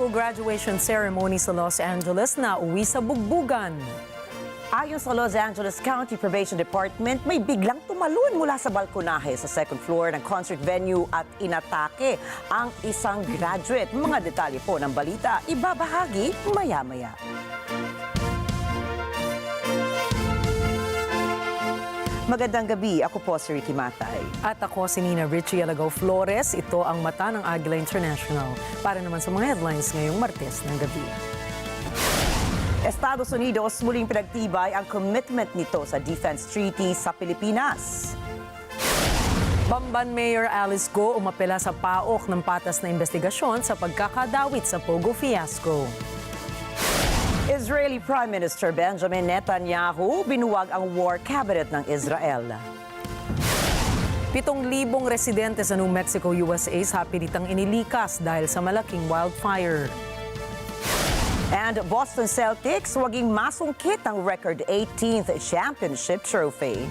school graduation ceremony sa Los Angeles na uwi sa bugbugan. Ayon sa Los Angeles County Probation Department, may biglang tumalon mula sa balkonahe sa second floor ng concert venue at inatake ang isang graduate. Mga detalye po ng balita, ibabahagi maya-maya. Magandang gabi, ako po si Ricky Matay. At ako si Nina Richie Alagaw Flores. Ito ang mata ng Agila International. Para naman sa mga headlines ngayong Martes ng gabi. Estados Unidos muling pinagtibay ang commitment nito sa defense treaty sa Pilipinas. Bamban Mayor Alice Go umapela sa PAOK ng patas na investigasyon sa pagkakadawit sa Pogo fiasco. Israeli Prime Minister Benjamin Netanyahu binuwag ang war cabinet ng Israel. 7,000 residente sa New Mexico, USA sa pilitang inilikas dahil sa malaking wildfire. And Boston Celtics waging masungkit ang record 18th championship trophy.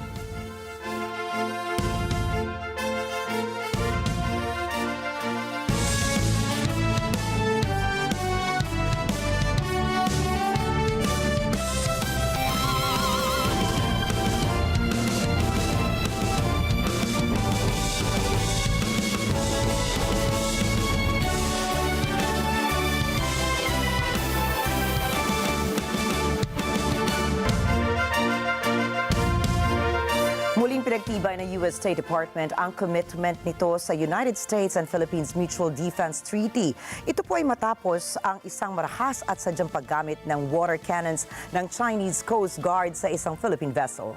Muling pinagtibay ng US State Department ang commitment nito sa United States and Philippines Mutual Defense Treaty. Ito po ay matapos ang isang marahas at sadyang paggamit ng water cannons ng Chinese Coast Guard sa isang Philippine vessel.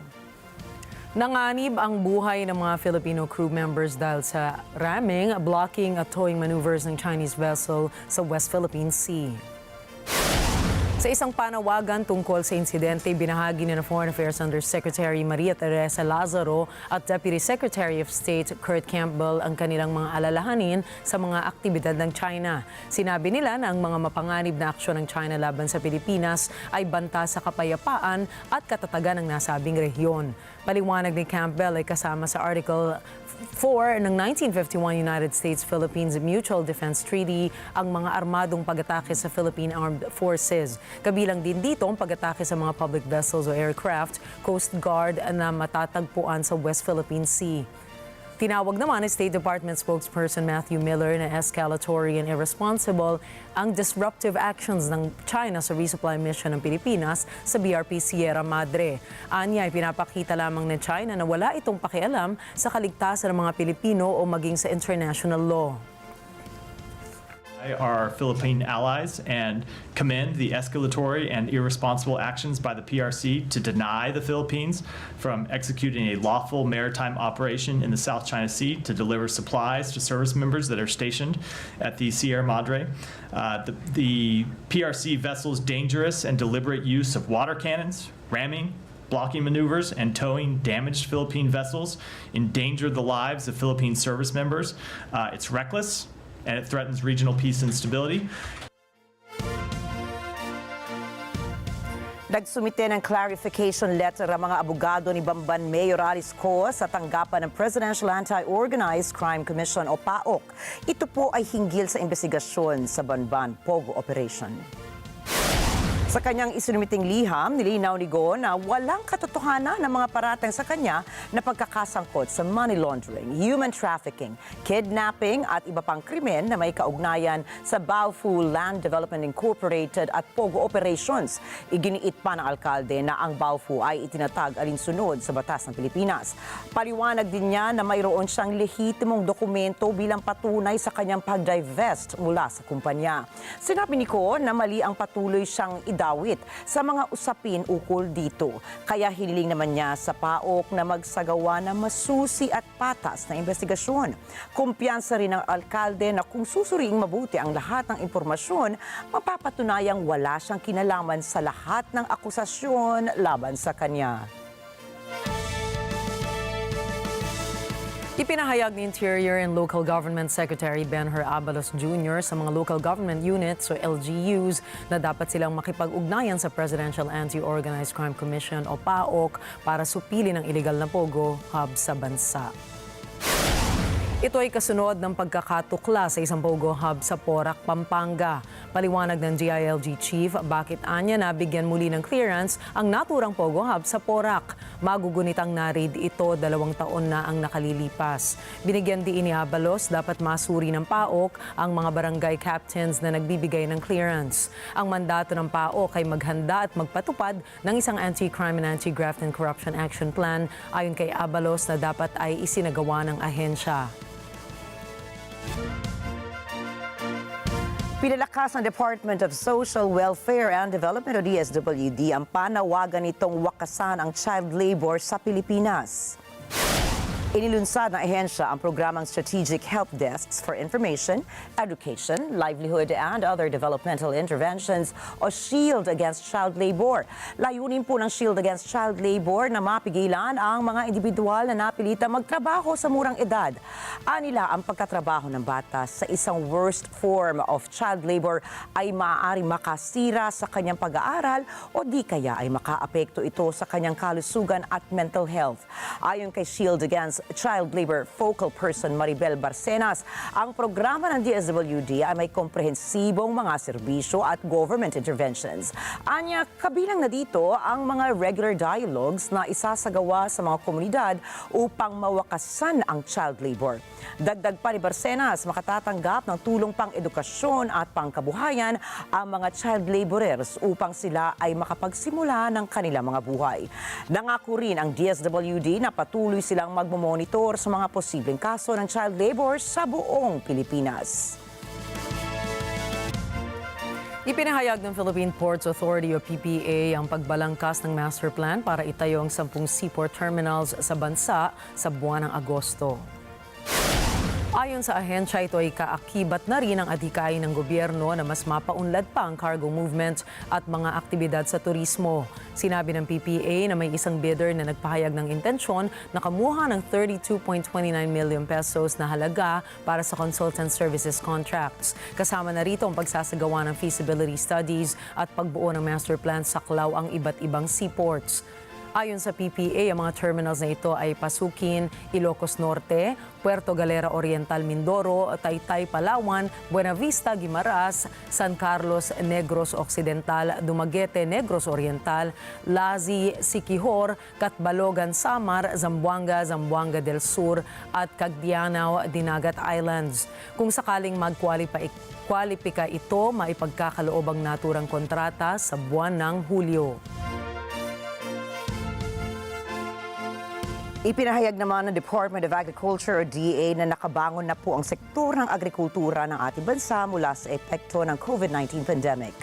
Nanganib ang buhay ng mga Filipino crew members dahil sa ramming, blocking at towing maneuvers ng Chinese vessel sa West Philippine Sea. Sa isang panawagan tungkol sa insidente, binahagi ni Foreign Affairs Undersecretary Maria Teresa Lazaro at Deputy Secretary of State Kurt Campbell ang kanilang mga alalahanin sa mga aktibidad ng China. Sinabi nila na ang mga mapanganib na aksyon ng China laban sa Pilipinas ay banta sa kapayapaan at katatagan ng nasabing rehiyon. Paliwanag ni Campbell ay kasama sa Article 4 ng 1951 United States-Philippines Mutual Defense Treaty ang mga armadong pag-atake sa Philippine Armed Forces. Kabilang din dito ang pag-atake sa mga public vessels o aircraft, Coast Guard na matatagpuan sa West Philippine Sea. Tinawag naman ni State Department spokesperson Matthew Miller na escalatory and irresponsible ang disruptive actions ng China sa resupply mission ng Pilipinas sa BRP Sierra Madre. Anya ay pinapakita lamang ng China na wala itong pakialam sa kaligtasan ng mga Pilipino o maging sa international law. Our Philippine allies and commend the escalatory and irresponsible actions by the PRC to deny the Philippines from executing a lawful maritime operation in the South China Sea to deliver supplies to service members that are stationed at the Sierra Madre. The PRC vessel's dangerous and deliberate use of water cannons, ramming, blocking maneuvers, and towing damaged Philippine vessels endangered the lives of Philippine service members. It's reckless, and it threatens regional peace and stability. Nagsumite ng clarification letter ang mga abogado ni Bamban Mayor Alice Go sa tanggapan ng Presidential Anti-Organized Crime Commission o PAOK. Ito po ay hinggil sa investigasyon sa Bamban Pogo Operation. Sa kanyang isinumiting liham, nilinaw ni Go na walang katotohanan ng mga paratang sa kanya na pagkakasangkot sa money laundering, human trafficking, kidnapping at iba pang krimen na may kaugnayan sa Baofu Land Development Incorporated at Pogo Operations. Iginiit pa ng alkalde na ang Baofu ay itinatag alinsunod sa batas ng Pilipinas. Paliwanag din niya na mayroon siyang lehitimong dokumento bilang patunay sa kanyang pag-divest mula sa kumpanya. Sinabi ni Go na mali ang patuloy siyang idawit sa mga usapin ukol dito. Kaya hiniling naman niya sa PAOK na magsagawa ng masusi at patas na investigasyon. Kumpiyansa rin ng alkalde na kung susuriing mabuti ang lahat ng impormasyon, mapapatunayang wala siyang kinalaman sa lahat ng akusasyon laban sa kanya. Ipinahayag ni Interior and Local Government Secretary Benher Abalos Jr. sa mga local government units o LGUs na dapat silang makipag-ugnayan sa Presidential Anti-Organized Crime Commission o PAOK para supili ng illegal na pogo hub sa bansa. Ito ay kasunod ng pagkakatukla sa isang pogo hub sa Porac, Pampanga. Paliwanag ng DILG Chief bakit anya nabigyan muli ng clearance ang naturang pogo hub sa Porac. Magugunitang narid ito 2 taon na ang nakalilipas. Binigyan din ni Abalos dapat masuri ng PAOK ang mga barangay captains na nagbibigay ng clearance. Ang mandato ng PAOK ay maghanda at magpatupad ng isang anti-crime and anti-graft and corruption action plan ayon kay Abalos na dapat ay isinagawa ng ahensya. Pinalakas ng Department of Social Welfare and Development o DSWD ang panawagan nitong wakasan ang child labor sa Pilipinas. Inilunsad ng ahensya ang programang Strategic Help Desks for Information, Education, Livelihood and Other Developmental Interventions o SHIELD Against Child Labor. Layunin po ng SHIELD Against Child Labor na mapigilan ang mga individual na napilita magtrabaho sa murang edad. Anila ang pagkatrabaho ng bata sa isang worst form of child labor ay maaaring makasira sa kanyang pag-aaral o di kaya ay makaapekto ito sa kanyang kalusugan at mental health. Ayon kay SHIELD Against Child Labor Focal Person Maribel Barcenas, ang programa ng DSWD ay may komprehensibong mga serbisyo at government interventions. Anya, kabilang na dito ang mga regular dialogues na isasagawa sa mga komunidad upang mawakasan ang child labor. Dagdag pa ni Barcenas, makatatanggap ng tulong pang edukasyon at pangkabuhayan ang mga child laborers upang sila ay makapagsimula ng kanilang mga buhay. Nangako rin ang DSWD na patuloy silang magmomonitor sa mga posibleng kaso ng child labor sa buong Pilipinas. Ipinahayag ng Philippine Ports Authority o PPA ang pagbalangkas ng master plan para itayo ang 10 seaport terminals sa bansa sa buwan ng Agosto. Ayon sa ahensya, ito ay kaakibat na rin ang adhikain ng gobyerno na mas mapaunlad pa ang cargo movement at mga aktibidad sa turismo. Sinabi ng PPA na may isang bidder na nagpahayag ng intensyon na kamuha ng 32.29 million pesos na halaga para sa consultant services contracts. Kasama na rito ang pagsasagawa ng feasibility studies at pagbuo ng master plan sa saklaw ang iba't ibang seaports. Ayon sa PPA, ang mga terminals na ito ay Pasukin, Ilocos Norte, Puerto Galera Oriental, Mindoro, Taytay, Palawan, Buena Vista, Guimaras, San Carlos, Negros Occidental, Dumaguete, Negros Oriental, Lazi, Siquijor, Catbalogan, Samar, Zamboanga, Zamboanga del Sur at Cagdianao, Dinagat Islands. Kung sakaling magkwalipika ito, maipagkakaloob ang naturang kontrata sa buwan ng Hulyo. Ipinahayag naman ng Department of Agriculture o DA na nakabangon na po ang sektor ng agrikultura ng ating bansa mula sa epekto ng COVID-19 pandemic.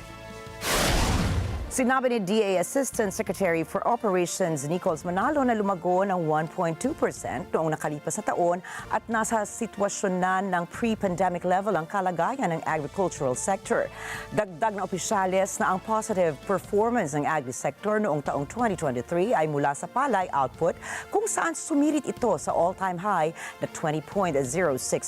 Sinabi ni DA Assistant Secretary for Operations Nichols Manalo na lumago ng 1.2% noong nakalipas na taon at nasa sitwasyon na ng pre-pandemic level ang kalagayan ng agricultural sector. Dagdag na opisyales na ang positive performance ng agri-sector noong taong 2023 ay mula sa palay output kung saan sumirit ito sa all-time high na 20.06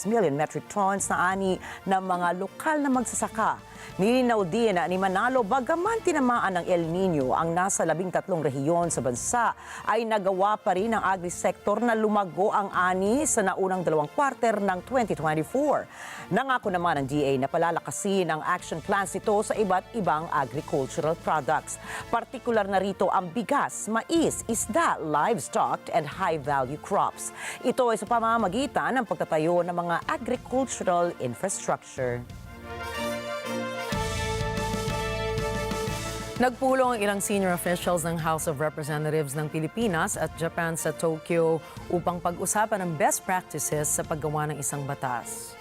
million metric tons na ani ng mga lokal na magsasaka. Nilinaw din ni Manalo bagaman tinamaan ng El Nino ang nasa 13 rehiyon sa bansa ay nagawa pa rin ng agri-sector na lumago ang ani sa naunang 2 quarter ng 2024. Nangako naman ng DA na palalakasin ang action plans nito sa iba't ibang agricultural products. Partikular na rito ang bigas, mais, isda, livestock and high-value crops. Ito ay sa pamamagitan ng pagtatayo ng mga agricultural infrastructure. Nagpulong ang ilang senior officials ng House of Representatives ng Pilipinas at Japan sa Tokyo upang pag-usapan ang best practices sa paggawa ng isang batas.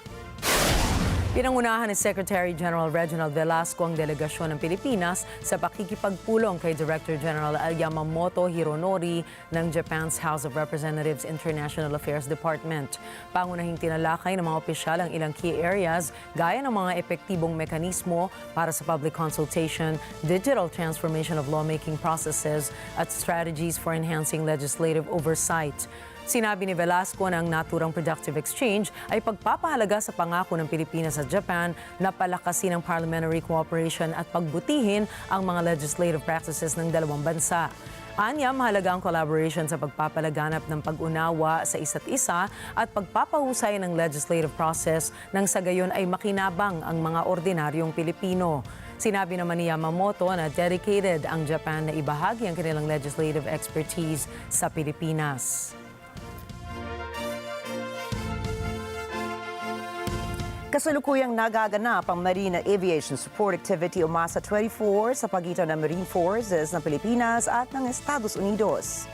Pinangunahan ni Secretary General Reginald Velasco ang delegasyon ng Pilipinas sa pakikipagpulong kay Director General Yamamoto Hironori ng Japan's House of Representatives International Affairs Department. Pangunahing tinalakay ng mga opisyal ang ilang key areas gaya ng mga epektibong mekanismo para sa public consultation, digital transformation of lawmaking processes at strategies for enhancing legislative oversight. Sinabi ni Velasco na ang naturang productive exchange ay pagpapahalaga sa pangako ng Pilipinas at Japan na palakasin ang parliamentary cooperation at pagbutihin ang mga legislative practices ng dalawang bansa. Anya, mahalaga ang collaboration sa pagpapalaganap ng pag-unawa sa isa't isa at pagpapahusay ng legislative process nang sa gayon ay makinabang ang mga ordinaryong Pilipino. Sinabi naman ni Yamamoto na dedicated ang Japan na ibahagi ang kanilang legislative expertise sa Pilipinas. Kasalukuyang nagaganap ang Marine Aviation Support Activity o MASA 24 sa pagitan ng Marine Forces ng Pilipinas at ng Estados Unidos.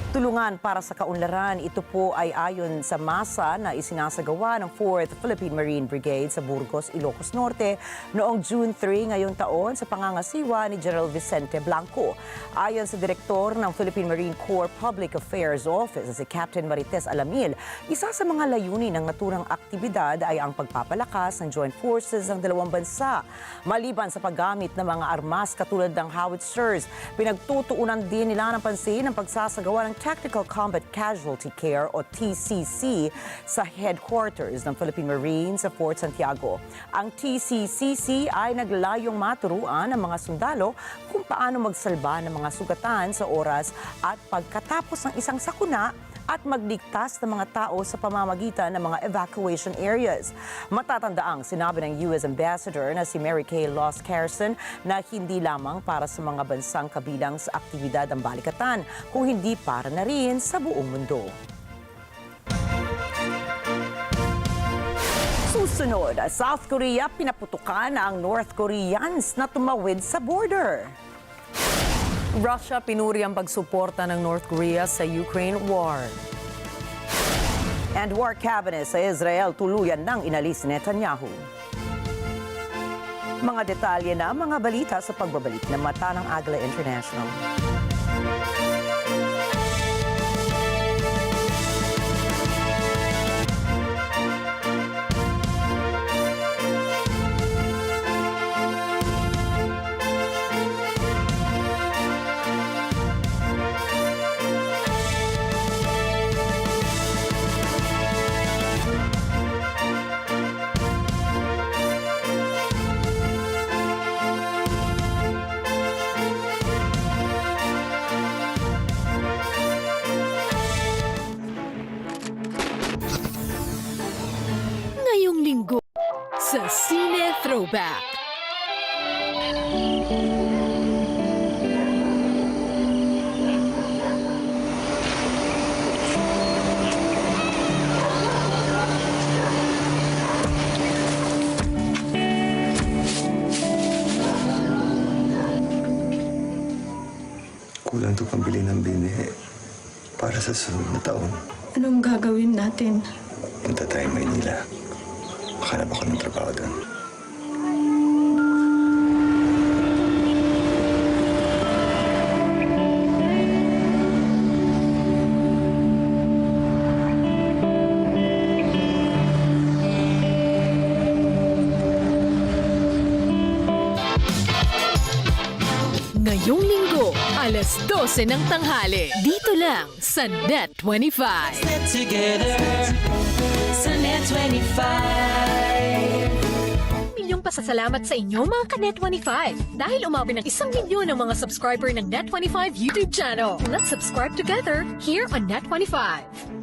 Tulungan para sa kaunlaran, ito po ay ayon sa MASA na isinasagawa ng 4th Philippine Marine Brigade sa Burgos, Ilocos Norte noong June 3 ngayong taon sa pangangasiwa ni General Vicente Blanco. Ayon sa Direktor ng Philippine Marine Corps Public Affairs Office, si Captain Marites Alamil, isa sa mga layunin ng naturang aktibidad ay ang pagpapalakas ng joint forces ng dalawang bansa. Maliban sa paggamit ng mga armas katulad ng howitzers, pinagtutuunan din nila ng pansin ang pagsasagawa ng Tactical Combat Casualty Care o TCC sa headquarters ng Philippine Marines sa Fort Santiago. Ang TCCC ay naglalayong maturuan ng mga sundalo kung paano magsalba ng mga sugatan sa oras at pagkatapos ng isang sakuna at magligtas ng mga tao sa pamamagitan ng mga evacuation areas. Matatandaang sinabi ng U.S. Ambassador na si Mary Kay Loss Carson na hindi lamang para sa mga bansang kabilang sa aktibidad ang balikatan, kung hindi para na rin sa buong mundo. Susunod, South Korea pinaputukan ang North Koreans na tumawid sa border. Russia pinuri ang pagsuporta ng North Korea sa Ukraine war. And war cabinet sa Israel tuluyan nang inalis ni Netanyahu. Mga detalye na mga balita sa pagbabalik ng Mata ng Agila International. Ngayong linggo sa Cine Throwback. Kulang to pambili ng binihe para sa susunod na taon. Anong gagawin natin? Punta tayo Maynila. Makanap ako ng trabaho doon. Ngayong linggo, alas 12 ng tanghali. Dito lang sa Net 25. Get together sa Net 25. Milyong pasasalamat sa inyo mga ka-Net 25 dahil umabot ng 1 milyon ang mga subscriber ng Net 25 YouTube channel. Let's subscribe together here on Net 25.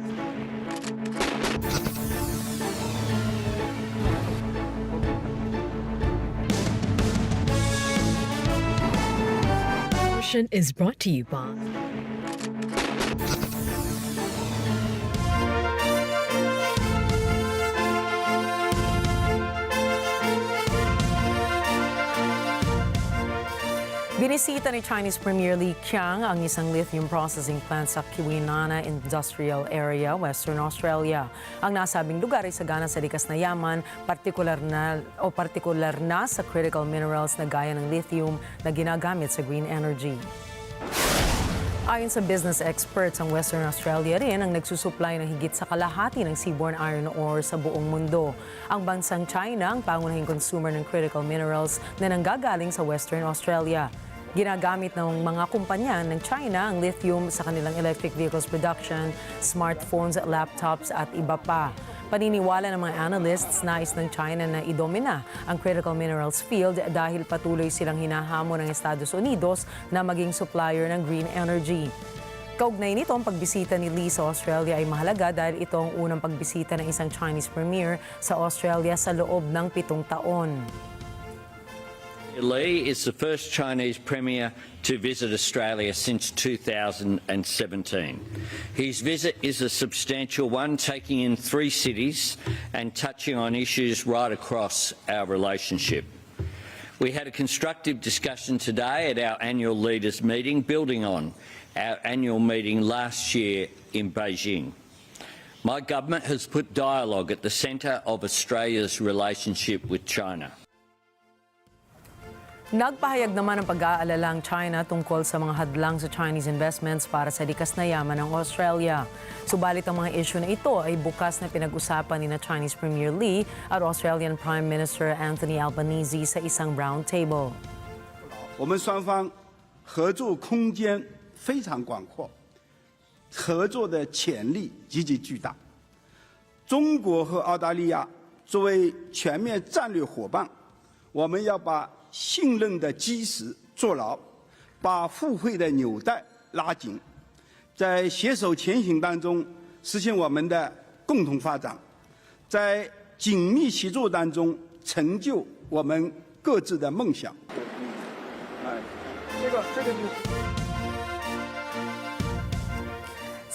Is brought to you by Binisita ni Chinese Premier Li Qiang ang isang lithium processing plant sa Kwinana Industrial Area, Western Australia. Ang nasabing lugar ay sagana sa likas na yaman, partikular na sa critical minerals na gaya ng lithium na ginagamit sa green energy. Ayon sa business experts, ang Western Australia rin ang nagsusupply ng higit sa kalahati ng seaborne iron ore sa buong mundo. Ang bansang China ang pangunahing consumer ng critical minerals na nanggagaling sa Western Australia. Ginagamit ng mga kumpanya ng China ang lithium sa kanilang electric vehicles production, smartphones, laptops at iba pa. Paniniwala ng mga analysts, nais ng China na idomina ang critical minerals field dahil patuloy silang hinahamon ng Estados Unidos na maging supplier ng green energy. Kaugnay nito, ang pagbisita ni Lee sa Australia ay mahalaga dahil ito ang unang pagbisita ng isang Chinese premier sa Australia sa loob ng 7 taon. Lee is the first Chinese Premier to visit Australia since 2017. His visit is a substantial one, taking in 3 cities and touching on issues right across our relationship. We had a constructive discussion today at our annual leaders meeting, building on our annual meeting last year in Beijing. My government has put dialogue at the centre of Australia's relationship with China. Nagpahayag naman ng pag-aalala ang China tungkol sa mga hadlang sa Chinese investments para sa likas na yaman ng Australia. Subalit ang mga issue na ito ay bukas na pinag-usapan ni Chinese Premier Lee at Australian Prime Minister Anthony Albanese sa isang roundtable. 我们双方合作空间非常广阔，合作的潜力极其巨大。中国和澳大利亚作为全面战略伙伴，我们要把信任的基石做牢，把互惠的纽带拉紧，在携手前行当中实现我们的共同发展，在紧密协作当中成就我们各自的梦想。这个就是。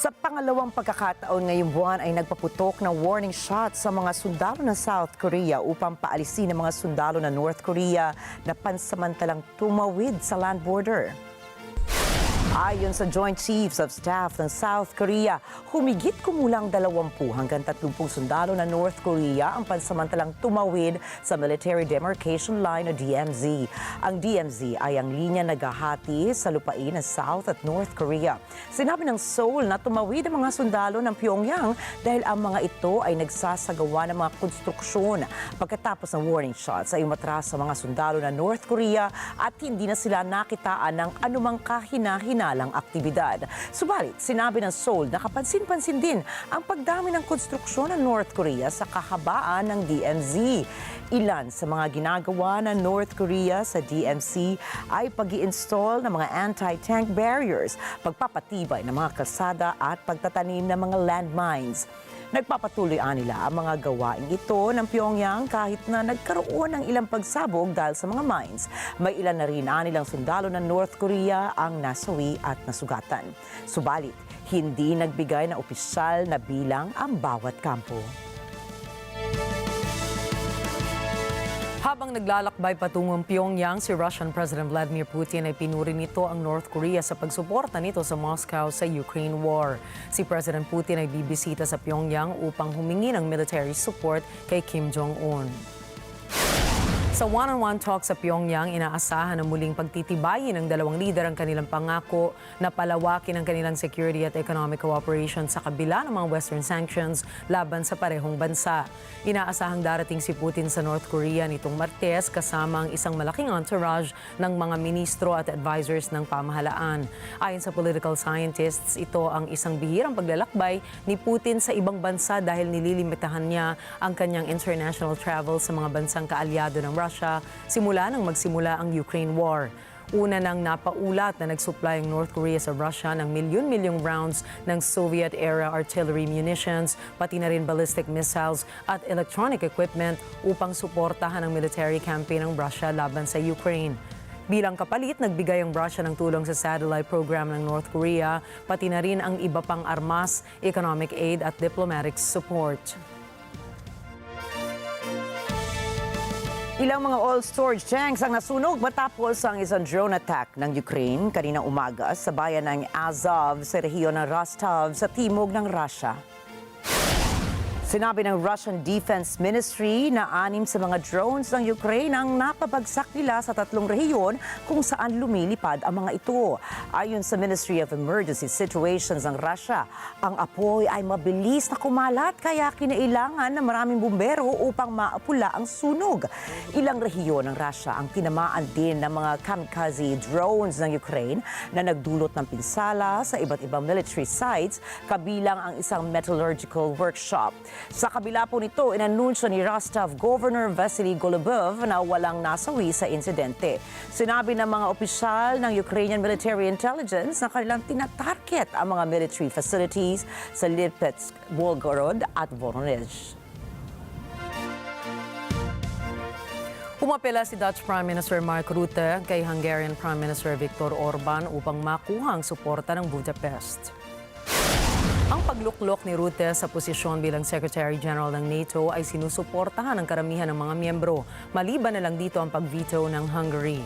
Sa pangalawang pagkakataon ngayong buwan ay nagpaputok ng warning shot sa mga sundalo ng South Korea upang paalisin ang mga sundalo ng North Korea na pansamantalang tumawid sa land border. Ayon sa Joint Chiefs of Staff ng South Korea, humigit kumulang 20 hanggang 30 sundalo ng North Korea ang pansamantalang tumawid sa Military Demarcation Line o DMZ. Ang DMZ ay ang linya naghahati sa lupain ng South at North Korea. Sinabi ng Seoul na tumawid ang mga sundalo ng Pyongyang dahil ang mga ito ay nagsasagawa ng mga konstruksyon. Pagkatapos ng warning shots ay umatras sa mga sundalo ng North Korea at hindi na sila nakitaan ng anumang kahina-hinalang aktibidad. Subalit, sinabi ng Seoul na kapansin-pansin din ang pagdami ng konstruksyon ng North Korea sa kahabaan ng DMZ. Ilan sa mga ginagawa ng North Korea sa DMZ ay pag-i-install ng mga anti-tank barriers, pagpapatibay ng mga kalsada at pagtatanim ng mga landmines. Nagpapatuloy nila ang mga gawaing ito ng Pyongyang kahit na nagkaroon ng ilang pagsabog dahil sa mga mines. May ilan na rin nilang sundalo ng North Korea ang nasawi at nasugatan. Subalit, hindi nagbigay ng opisyal na bilang ang bawat kampo. Habang naglalakbay patungong Pyongyang, si Russian President Vladimir Putin ay pinuri nito ang North Korea sa pagsuporta nito sa Moscow sa Ukraine war. Si President Putin ay bibisita sa Pyongyang upang humingi ng military support kay Kim Jong-un. Sa one-on-one talk sa Pyongyang, inaasahan na muling pagtitibayin ng dalawang lider ang kanilang pangako na palawakin ang kanilang security at economic cooperation sa kabila ng mga Western sanctions laban sa parehong bansa. Inaasahang darating si Putin sa North Korea nitong Martes kasama ang isang malaking entourage ng mga ministro at advisors ng pamahalaan. Ayon sa political scientists, ito ang isang bihirang paglalakbay ni Putin sa ibang bansa dahil nililimitahan niya ang kanyang international travel sa mga bansang kaalyado ng Russia simula nang magsimula ang Ukraine war. Una nang napaulat na nagsupply ang North Korea sa Russia ng milyon-milyong rounds ng Soviet-era artillery munitions, pati na rin ballistic missiles at electronic equipment upang suportahan ang military campaign ng Russia laban sa Ukraine. Bilang kapalit, nagbigay ang Russia ng tulong sa satellite program ng North Korea, pati na rin ang iba pang armas, economic aid at diplomatic support. Ilang mga oil storage tanks ang nasunog matapos ang isang drone attack ng Ukraine kaninang umaga sa bayan ng Azov sa rehiyon ng Rostov sa timog ng Russia. Sinabi ng Russian Defense Ministry na 6 sa mga drones ng Ukraine ang napabagsak nila sa 3 rehiyon kung saan lumilipad ang mga ito. Ayon sa Ministry of Emergency Situations ng Russia, ang apoy ay mabilis na kumalat kaya kinailangan ng maraming bumbero upang maapula ang sunog. Ilang rehiyon ng Russia ang tinamaan din ng mga kamikaze drones ng Ukraine na nagdulot ng pinsala sa iba't ibang military sites, kabilang ang isang metallurgical workshop. Sa kabila po nito, inanunsyo ni Rostov Governor Vasily Golubov na walang nasawi sa insidente. Sinabi ng mga opisyal ng Ukrainian Military Intelligence na kanilang tinatarget ang mga military facilities sa Lipetsk, Volgorod at Voronezh. Umapela si Dutch Prime Minister Mark Rutte kay Hungarian Prime Minister Viktor Orban upang makuha ang suporta ng Budapest. Ang pagluklok ni Rutte sa posisyon bilang Secretary General ng NATO ay sinusuportahan ng karamihan ng mga miyembro, maliban na lang dito ang pag-veto ng Hungary.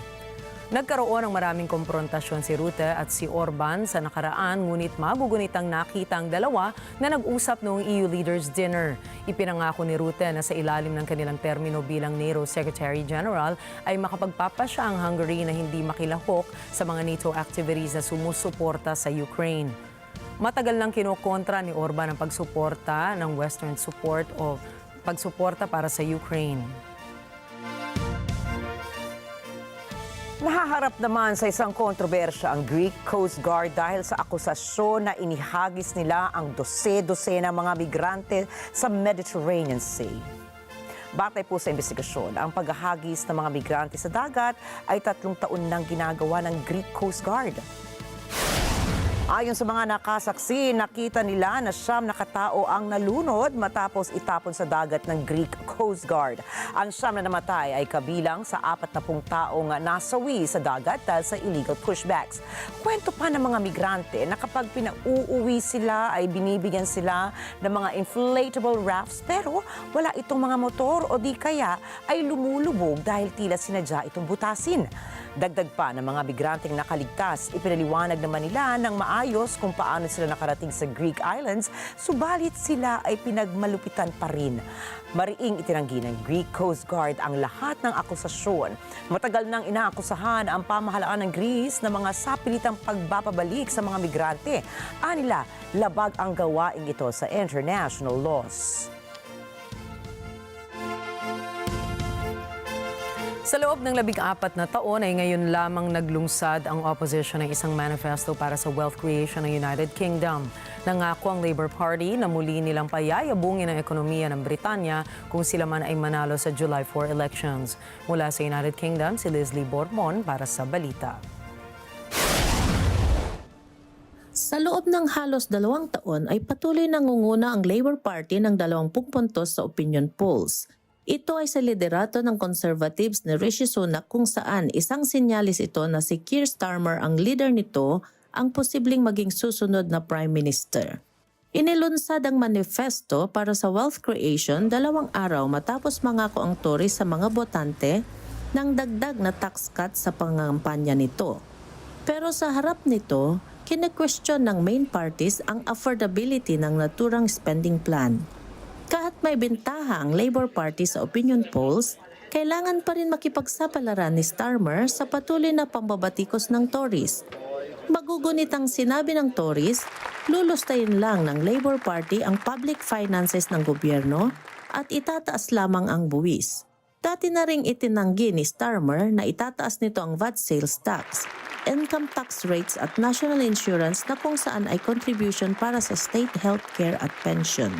Nagkaroon ng maraming komprontasyon si Rutte at si Orban sa nakaraan, ngunit magugunitang nakita ang dalawa na nag-usap noong EU Leaders Dinner. Ipinangako ni Rutte na sa ilalim ng kanilang termino bilang NATO Secretary General ay makapagpapasya ang Hungary na hindi makilahok sa mga NATO activities na sumusuporta sa Ukraine. Matagal nang kinokontra ni Orban ang pagsuporta ng Western support o pagsuporta para sa Ukraine. Nahaharap naman sa isang kontrobersya ang Greek Coast Guard dahil sa akusasyon na inihagis nila ang dose-dosena mga migrante sa Mediterranean Sea. Batay po sa investigasyon, ang paghahagis ng mga migrante sa dagat ay 3 taon nang ginagawa ng Greek Coast Guard. Ayon sa mga nakasaksi, nakita nila na 9 na katao ang nalunod matapos itapon sa dagat ng Greek Coast Guard. Ang 9 na namatay ay kabilang sa 40 taong nasawi sa dagat dahil sa illegal pushbacks. Kwento pa ng mga migrante na kapag pinauuwi sila ay binibigyan sila ng mga inflatable rafts pero wala itong mga motor o di kaya ay lumulubog dahil tila sinadya itong butasin. Dagdag pa ng mga migranteng nakaligtas, ipinaliwanag naman nila ng maayos kung paano sila nakarating sa Greek Islands, subalit sila ay pinagmalupitan pa rin. Mariing itinanggi ng Greek Coast Guard ang lahat ng akusasyon. Matagal nang inaakusahan ang pamahalaan ng Greece na mga sapilitang pagbabalik sa mga migrante. Anila, labag ang gawain ito sa international laws. Sa loob ng 14 na taon ay ngayon lamang naglungsad ang opposition ng isang manifesto para sa wealth creation ng United Kingdom. Nangako ang Labour Party na muli nilang payayabungin ang ekonomiya ng Britanya kung sila man ay manalo sa July 4 elections. Mula sa United Kingdom, si Leslie Bormon para sa balita. Sa loob ng halos 2 taon ay patuloy nangunguna ang Labour Party ng 20 puntos sa opinion polls. Ito ay sa liderato ng Conservatives ni Rishi Sunak kung saan isang sinyalis ito na si Keir Starmer ang leader nito ang posibleng maging susunod na Prime Minister. Inilunsad ang manifesto para sa wealth creation 2 araw matapos mangako ang Tories sa mga botante ng dagdag na tax cut sa pangangampanya nito. Pero sa harap nito, kine-question ng main parties ang affordability ng naturang spending plan. Kahit may bentaha ang Labour Party sa opinion polls, kailangan pa rin makipagsapalaran ni Starmer sa patuloy na pambabatikos ng Tories. Magugunitang sinabi ng Tories, lulustayin lang ng Labour Party ang public finances ng gobyerno at itataas lamang ang buwis. Dati na ring itinanggi ni Starmer na itataas nito ang VAT sales tax, income tax rates at national insurance na kung saan ay contribution para sa state healthcare at pension.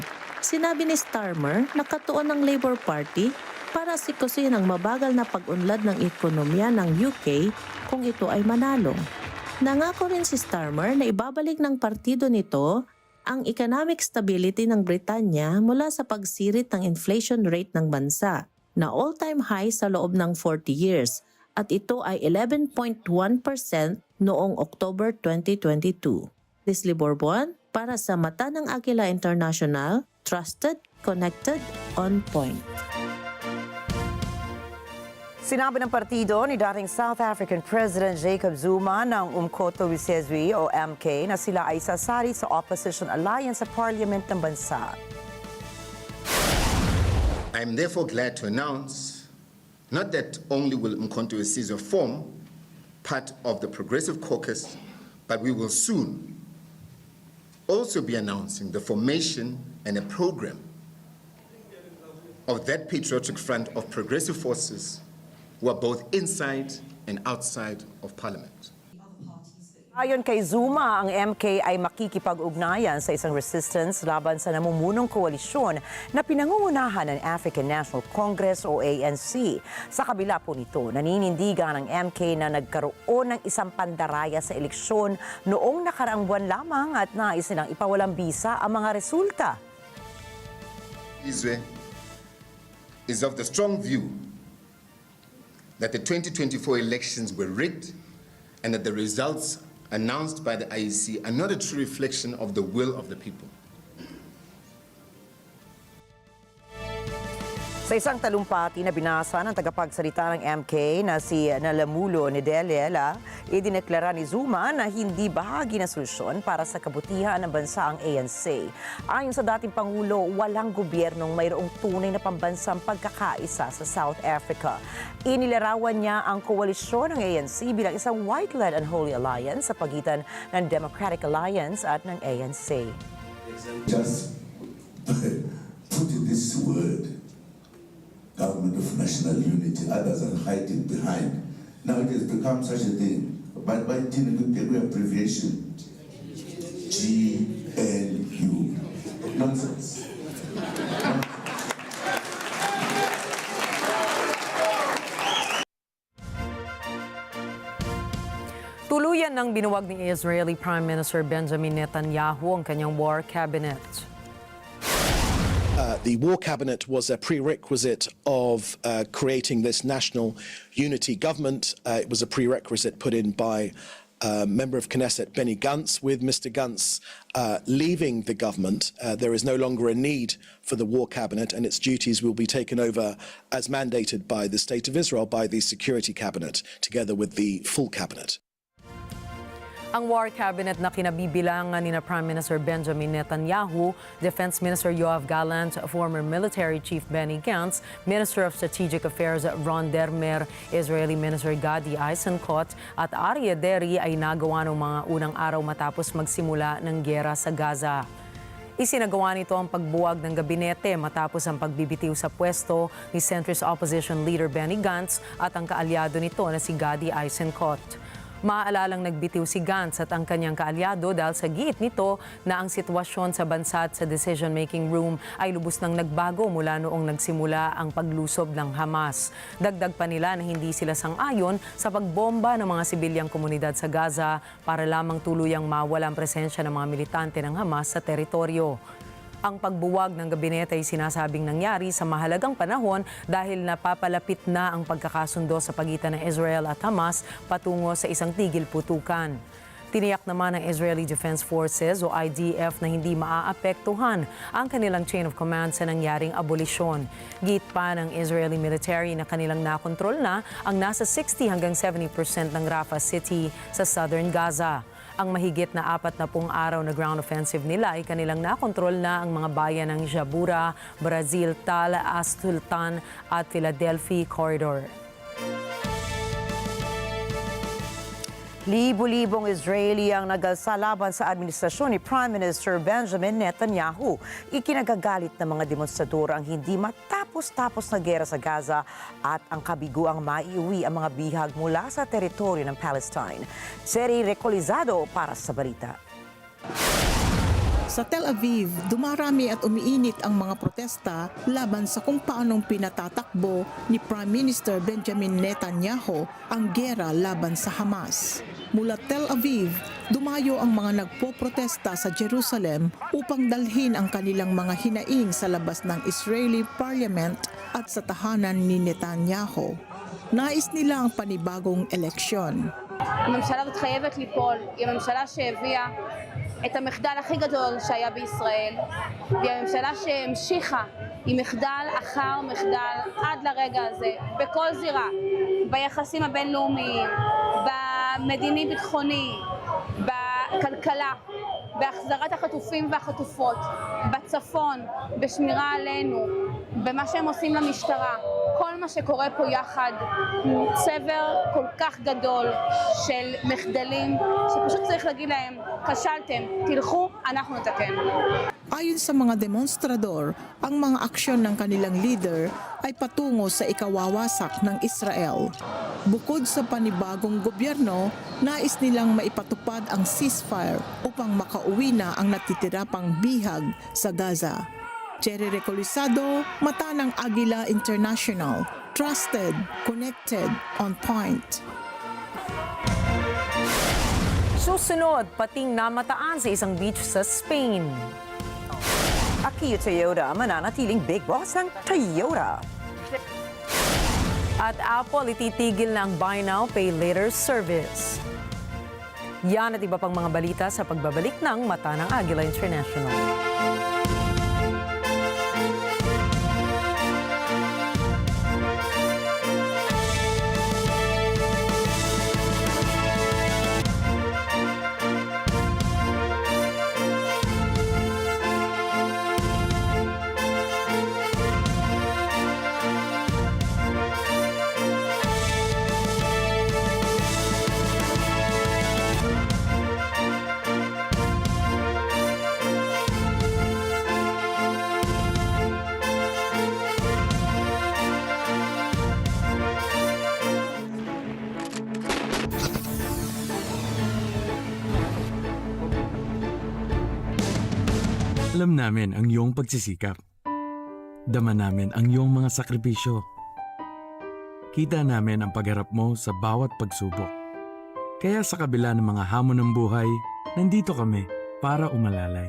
Sinabi ni Starmer na katuon ng Labour Party para sikusin ang mabagal na pag-unlad ng ekonomiya ng UK kung ito ay manalo. Nangako rin si Starmer na ibabalik ng partido nito ang economic stability ng Britanya mula sa pagsirit ng inflation rate ng bansa na all-time high sa loob ng 40 years at ito ay 11.1% noong October 2022. Leslie Borbon para sa Mata ng Agila International, trusted, connected, on point. Sinabi ng partido ni dating South African President Jacob Zuma ng Umkhonto we Sizwe o MK na sila ay sasali sa opposition alliance sa parliament ng bansa. I am therefore glad to announce not that only will Umkhonto we Sizwe form part of the Progressive Caucus, but we will soon also be announcing the formation and a program of that patriotic front of progressive forces who are both inside and outside of Parliament. Ayon kay Zuma, ang MK ay makikipag-ugnayan sa isang resistance laban sa namumunong koalisyon na pinangungunahan ng African National Congress o ANC. Sa kabila po nito, naninindigan ng MK na nagkaroon ng isang pandaraya sa eleksyon noong nakaraang buwan lamang at nais nilang ipawalang bisa ang mga resulta. Israel is of the strong view that the 2024 elections were rigged and that the results announced by the IEC are not a true reflection of the will of the people. Sa isang talumpati na binasa ng tagapagsalita ng MK na si Nalamulo Nedelela, idineklara ni Zuma na hindi bahagi ng solusyon para sa kabutihan ng bansa ang ANC. Ayon sa dating Pangulo, walang gobyernong mayroong tunay na pambansang pagkakaisa sa South Africa. Inilarawan niya ang koalisyon ng ANC bilang isang white-led and holy alliance sa pagitan ng Democratic Alliance at ng ANC. Just put in this word, Government of National Unity, others are hiding behind. Now it has become such a thing. But by abbreviation, GNU. Nonsense. Tuluyan ng binuwag ni Israeli Prime Minister Benjamin Netanyahu ang kanyang war cabinet. The war cabinet was a prerequisite of creating this national unity government. It was a prerequisite put in by member of Knesset Benny Gantz. With Mr. Gantz leaving the government, there is no longer a need for the war cabinet, and its duties will be taken over as mandated by the State of Israel by the Security Cabinet, together with the full cabinet. Ang war cabinet na kinabibilangan ni Prime Minister Benjamin Netanyahu, Defense Minister Yoav Gallant, former military chief Benny Gantz, Minister of Strategic Affairs Ron Dermer, Israeli Minister Gadi Eisenkot at Aryeh Deri ay nagawa ng mga unang araw matapos magsimula ng giyera sa Gaza. Isinagawa nito ang pagbuwag ng gabinete matapos ang pagbibitiw sa pwesto ni centrist opposition leader Benny Gantz at ang kaalyado nito na si Gadi Eisenkot. Maaalalang nagbitiw si Gantz at ang kanyang kaalyado dahil sa giit nito na ang sitwasyon sa bansa at sa decision-making room ay lubos nang nagbago mula noong nagsimula ang paglusob ng Hamas. Dagdag pa nila na hindi sila sang-ayon sa pagbomba ng mga sibilyang komunidad sa Gaza para lamang tuluyang mawala ang presensya ng mga militante ng Hamas sa teritoryo. Ang pagbuwag ng gabinete ay sinasabing nangyari sa mahalagang panahon dahil napapalapit na ang pagkakasundo sa pagitan ng Israel at Hamas patungo sa isang tigil putukan. Tiniyak naman ng Israeli Defense Forces o IDF na hindi maaapektuhan ang kanilang chain of command sa nangyaring abolisyon. Git pa ng Israeli military na kanilang nakontrol na ang nasa 60 hanggang 70% ng Rafah City sa southern Gaza. Ang mahigit na 40 araw na ground offensive nila ay kanilang nakontrol na ang mga bayan ng Jabura, Brazil, Tal, Sultan at Philadelphia Corridor. Libo-libong Israeli ang nagsalaban sa administrasyon ni Prime Minister Benjamin Netanyahu. Ikinagagalit ng mga demonstrador ang hindi matapos-tapos na gera sa Gaza at ang kabiguang maiuwi ang mga bihag mula sa teritoryo ng Palestine. Seri Recolizado para sa balita. Sa Tel Aviv, dumarami at umiinit ang mga protesta laban sa kung paanong pinatatakbo ni Prime Minister Benjamin Netanyahu ang gera laban sa Hamas. Mula Tel Aviv, dumayo ang mga nagpoprotesta sa Jerusalem upang dalhin ang kanilang mga hinaing sa labas ng Israeli Parliament at sa tahanan ni Netanyahu. Nais nila ang panibagong eleksyon. הממשלה הזאת חייבת ליפול, היא הממשלה שהביאה את המחדל הכי גדול שהיה בישראל, והיא הממשלה שהמשיכה עם מחדל אחר מחדל עד לרגע הזה, בכל זירה, ביחסים הבינלאומיים, במדיני-ביטחוני, בכלכלה, בהחזרת החטופים והחטופות, בצפון, בשמירה עלינו, במה שהם עושים למשטרה. כל כל מה שקורה פה יחד הוא צבר כל כך גדול של מחדלים, שפשוט צריך להגיד להם, כשלתם, תלכו, אנחנו נתקן. Ayon sa mga demonstrador, ang mga aksyon ng kanilang leader ay patungo sa ikawawasak ng Israel. Bukod sa panibagong gobyerno, nais nilang maipatupad ang ceasefire upang makauwi na ang natitira pang bihag sa Gaza. Jerry Recolisado, mata ng Agila International. Trusted, connected, on point. Susunod, pating namataan sa isang beach sa Spain. Akio Toyota, mananatiling big boss ng Toyota. At Apple ititigil na ang Buy Now, Pay Later service. Yan at iba pang mga balita sa pagbabalik ng Mata ng Agila International. Alam namin ang iyong pagsisikap. Dama namin ang iyong mga sakripisyo. Kita namin ang pagharap mo sa bawat pagsubok. Kaya sa kabila ng mga hamon ng buhay, nandito kami para umalalay.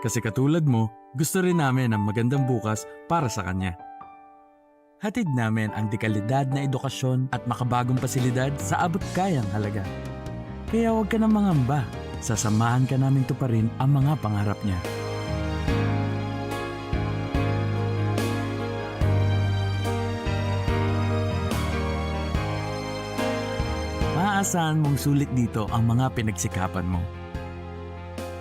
Kasi katulad mo, gusto rin namin ang magandang bukas para sa kanya. Hatid namin ang dekalidad na edukasyon at makabagong pasilidad sa abot kayang halaga. Kaya huwag ka na mangamba. Sasamahan ka namin tuparin ang mga pangarap niya. Maaasahan mong sulit dito ang mga pinagsikapan mo.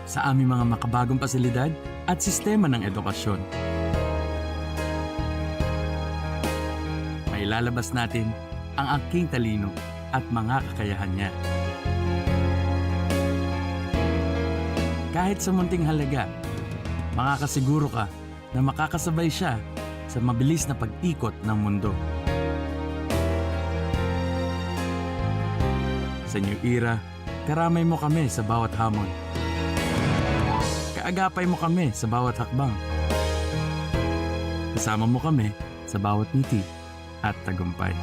Sa aming mga makabagong pasilidad at sistema ng edukasyon. Mailalabas natin ang aking talino at mga kakayahan niya. Kahit sa munting halaga, makakasiguro ka na makakasabay siya sa mabilis na pag-ikot ng mundo. Sa New Era, karamay mo kami sa bawat hamon. Kaagapay mo kami sa bawat hakbang. Kasama mo kami sa bawat ngiti at tagumpay.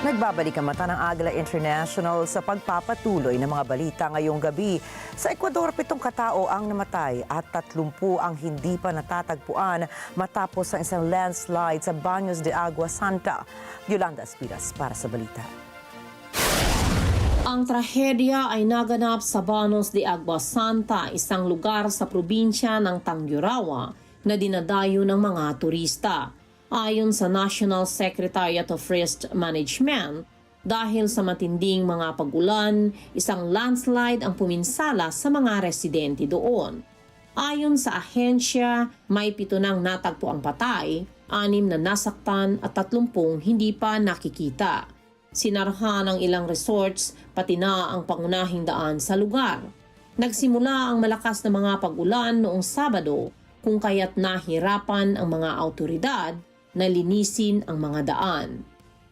Nagbabalik ang Mata ng Agila International sa pagpapatuloy ng mga balita ngayong gabi. Sa Ecuador, 7 katao ang namatay at 30 ang hindi pa natatagpuan matapos ang isang landslide sa Baños de Agua Santa. Yolanda Espiras para sa balita. Ang trahedya ay naganap sa Baños de Agua Santa, isang lugar sa probinsya ng Tangurawa na dinadayo ng mga turista. Ayon sa National Secretariat of Risk Management, dahil sa matinding mga pag-ulan, isang landslide ang puminsala sa mga residente doon. Ayon sa ahensya, may 7 nang natagpo ang patay, 6 na nasaktan at 30 hindi pa nakikita. Sinarahan ang ilang resorts, pati na ang pangunahing daan sa lugar. Nagsimula ang malakas na mga pag-ulan noong Sabado, kung kaya't nahirapan ang mga autoridad na linisin ang mga daan.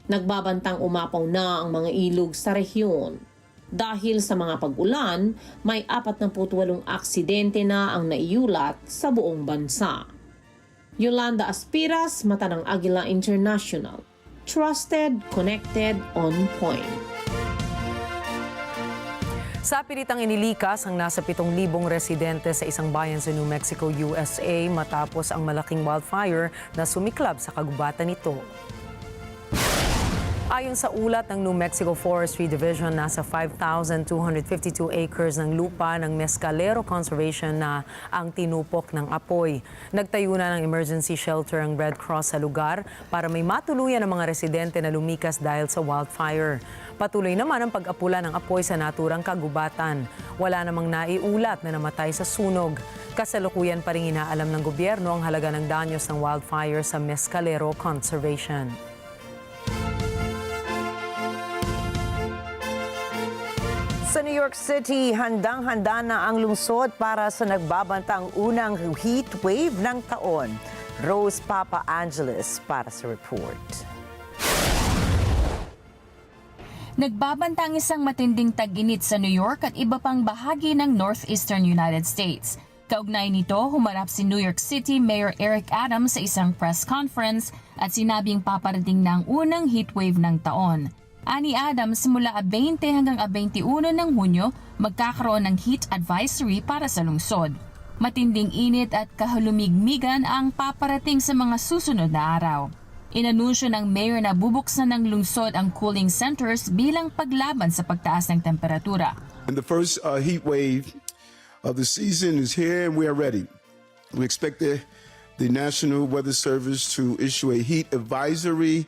Nagbabantang umapaw na ang mga ilog sa rehiyon. Dahil sa mga pag-ulan, may 48 aksidente na ang naiulat sa buong bansa. Yolanda Espiras, Mata ng Agila International. Trusted, connected, on point. Sa pilitang inilikas ang nasa 7,000 residente sa isang bayan sa New Mexico, USA matapos ang malaking wildfire na sumiklab sa kagubatan nito. Ayon sa ulat ng New Mexico Forestry Division, nasa 5,252 acres ng lupa ng Mescalero Conservation na ang tinupok ng apoy. Nagtayo na ng emergency shelter ang Red Cross sa lugar para may matuluyan ang mga residente na lumikas dahil sa wildfire. Patuloy naman ang pag-apula ng apoy sa naturang kagubatan. Wala namang naiulat na namatay sa sunog. Kasalukuyan pa rin inaalam ng gobyerno ang halaga ng danyos ng wildfire sa Mescalero Conservation. Sa New York City, handang-handa na ang lungsod para sa nagbabantang unang heat wave ng taon. Rose Papa Angeles para sa report. Nagbabanta ang isang matinding tag-init sa New York at iba pang bahagi ng northeastern United States. Kaugnay nito, humarap si New York City Mayor Eric Adams sa isang press conference at sinabing paparating na ang unang heatwave ng taon. Ani Adams, mula 20 hanggang 21 ng Hunyo, magkakaroon ng heat advisory para sa lungsod. Matinding init at kahalumigmigan ang paparating sa mga susunod na araw. Inanunsyo ng mayor na bubuksan ng lungsod ang cooling centers bilang paglaban sa pagtaas ng temperatura. And the first heat wave of the season is here and we are ready. We expect the National Weather Service to issue a heat advisory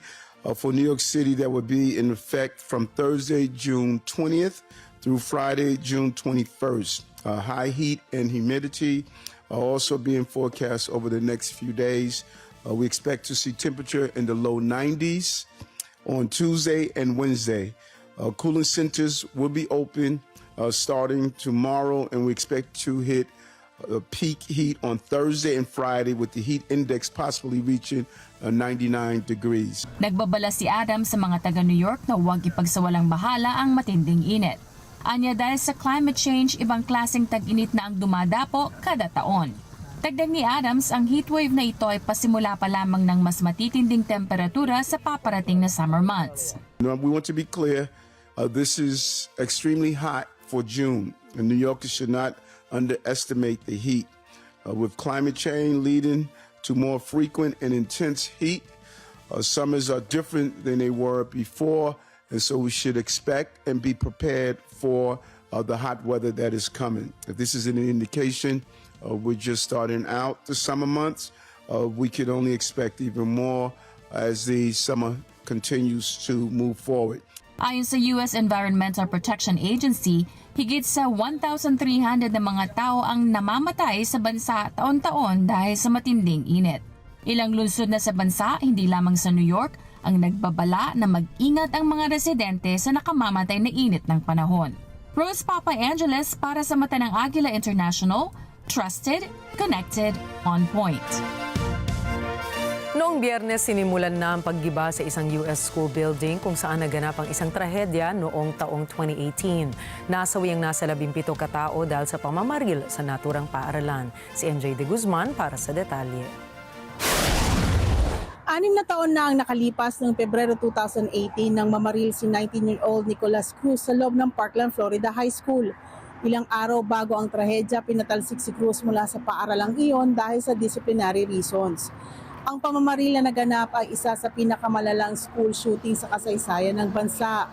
for New York City that will be in effect from Thursday, June 20th through Friday, June 21st. High heat and humidity are also being forecast over the next few days. We expect to see temperature in the low 90s on Tuesday and Wednesday. Cooling centers will be open starting tomorrow, and we expect to hit peak heat on Thursday and Friday with the heat index possibly reaching 99 degrees. Nagbabala si Adams sa mga taga New York na huwag ipagsawalang bahala ang matinding init. Anya, dahil sa climate change, ibang klaseng tag-init na ang dumadapo kada taon. Dagdag ni Adams, ang heatwave na ito ay pasimula pa lamang ng mas matitinding temperatura sa paparating na summer months. We want to be clear, this is extremely hot for June, and New Yorkers should not underestimate the heat. With climate change leading to more frequent and intense heat, summers are different than they were before, and so we should expect and be prepared for the hot weather that is coming. If this is an indication, we're just starting out the summer months. We could only expect even more as the summer continues to move forward. Ayon sa US Environmental Protection Agency, higit sa 1,300 na mga tao ang namamatay sa bansa taon-taon dahil sa matinding init. Ilang lungsod na sa bansa, hindi lamang sa New York, ang nagbabala na mag-ingat ang mga residente sa nakamamatay na init ng panahon. Rose Papa Angeles para sa mata ng Agila International, trusted, connected, on point. Noong Biyernes, sinimulan na ang paggiba sa isang US school building kung saan naganap ang isang trahedya noong taong 2018. Nasawi ang nasa 17 katao dahil sa pamamaril sa naturang paaralan. Si MJ De Guzman para sa detalye. 6 na taon na ang nakalipas noong Pebrero 2018 nang mamaril si 19-year-old Nicholas Cruz sa loob ng Parkland, Florida High School. Ilang araw bago ang trahedya, pinatalsik si Cruz mula sa paaralang iyon dahil sa disciplinary reasons. Ang pamamaril na naganap ay isa sa pinakamalalang school shooting sa kasaysayan ng bansa.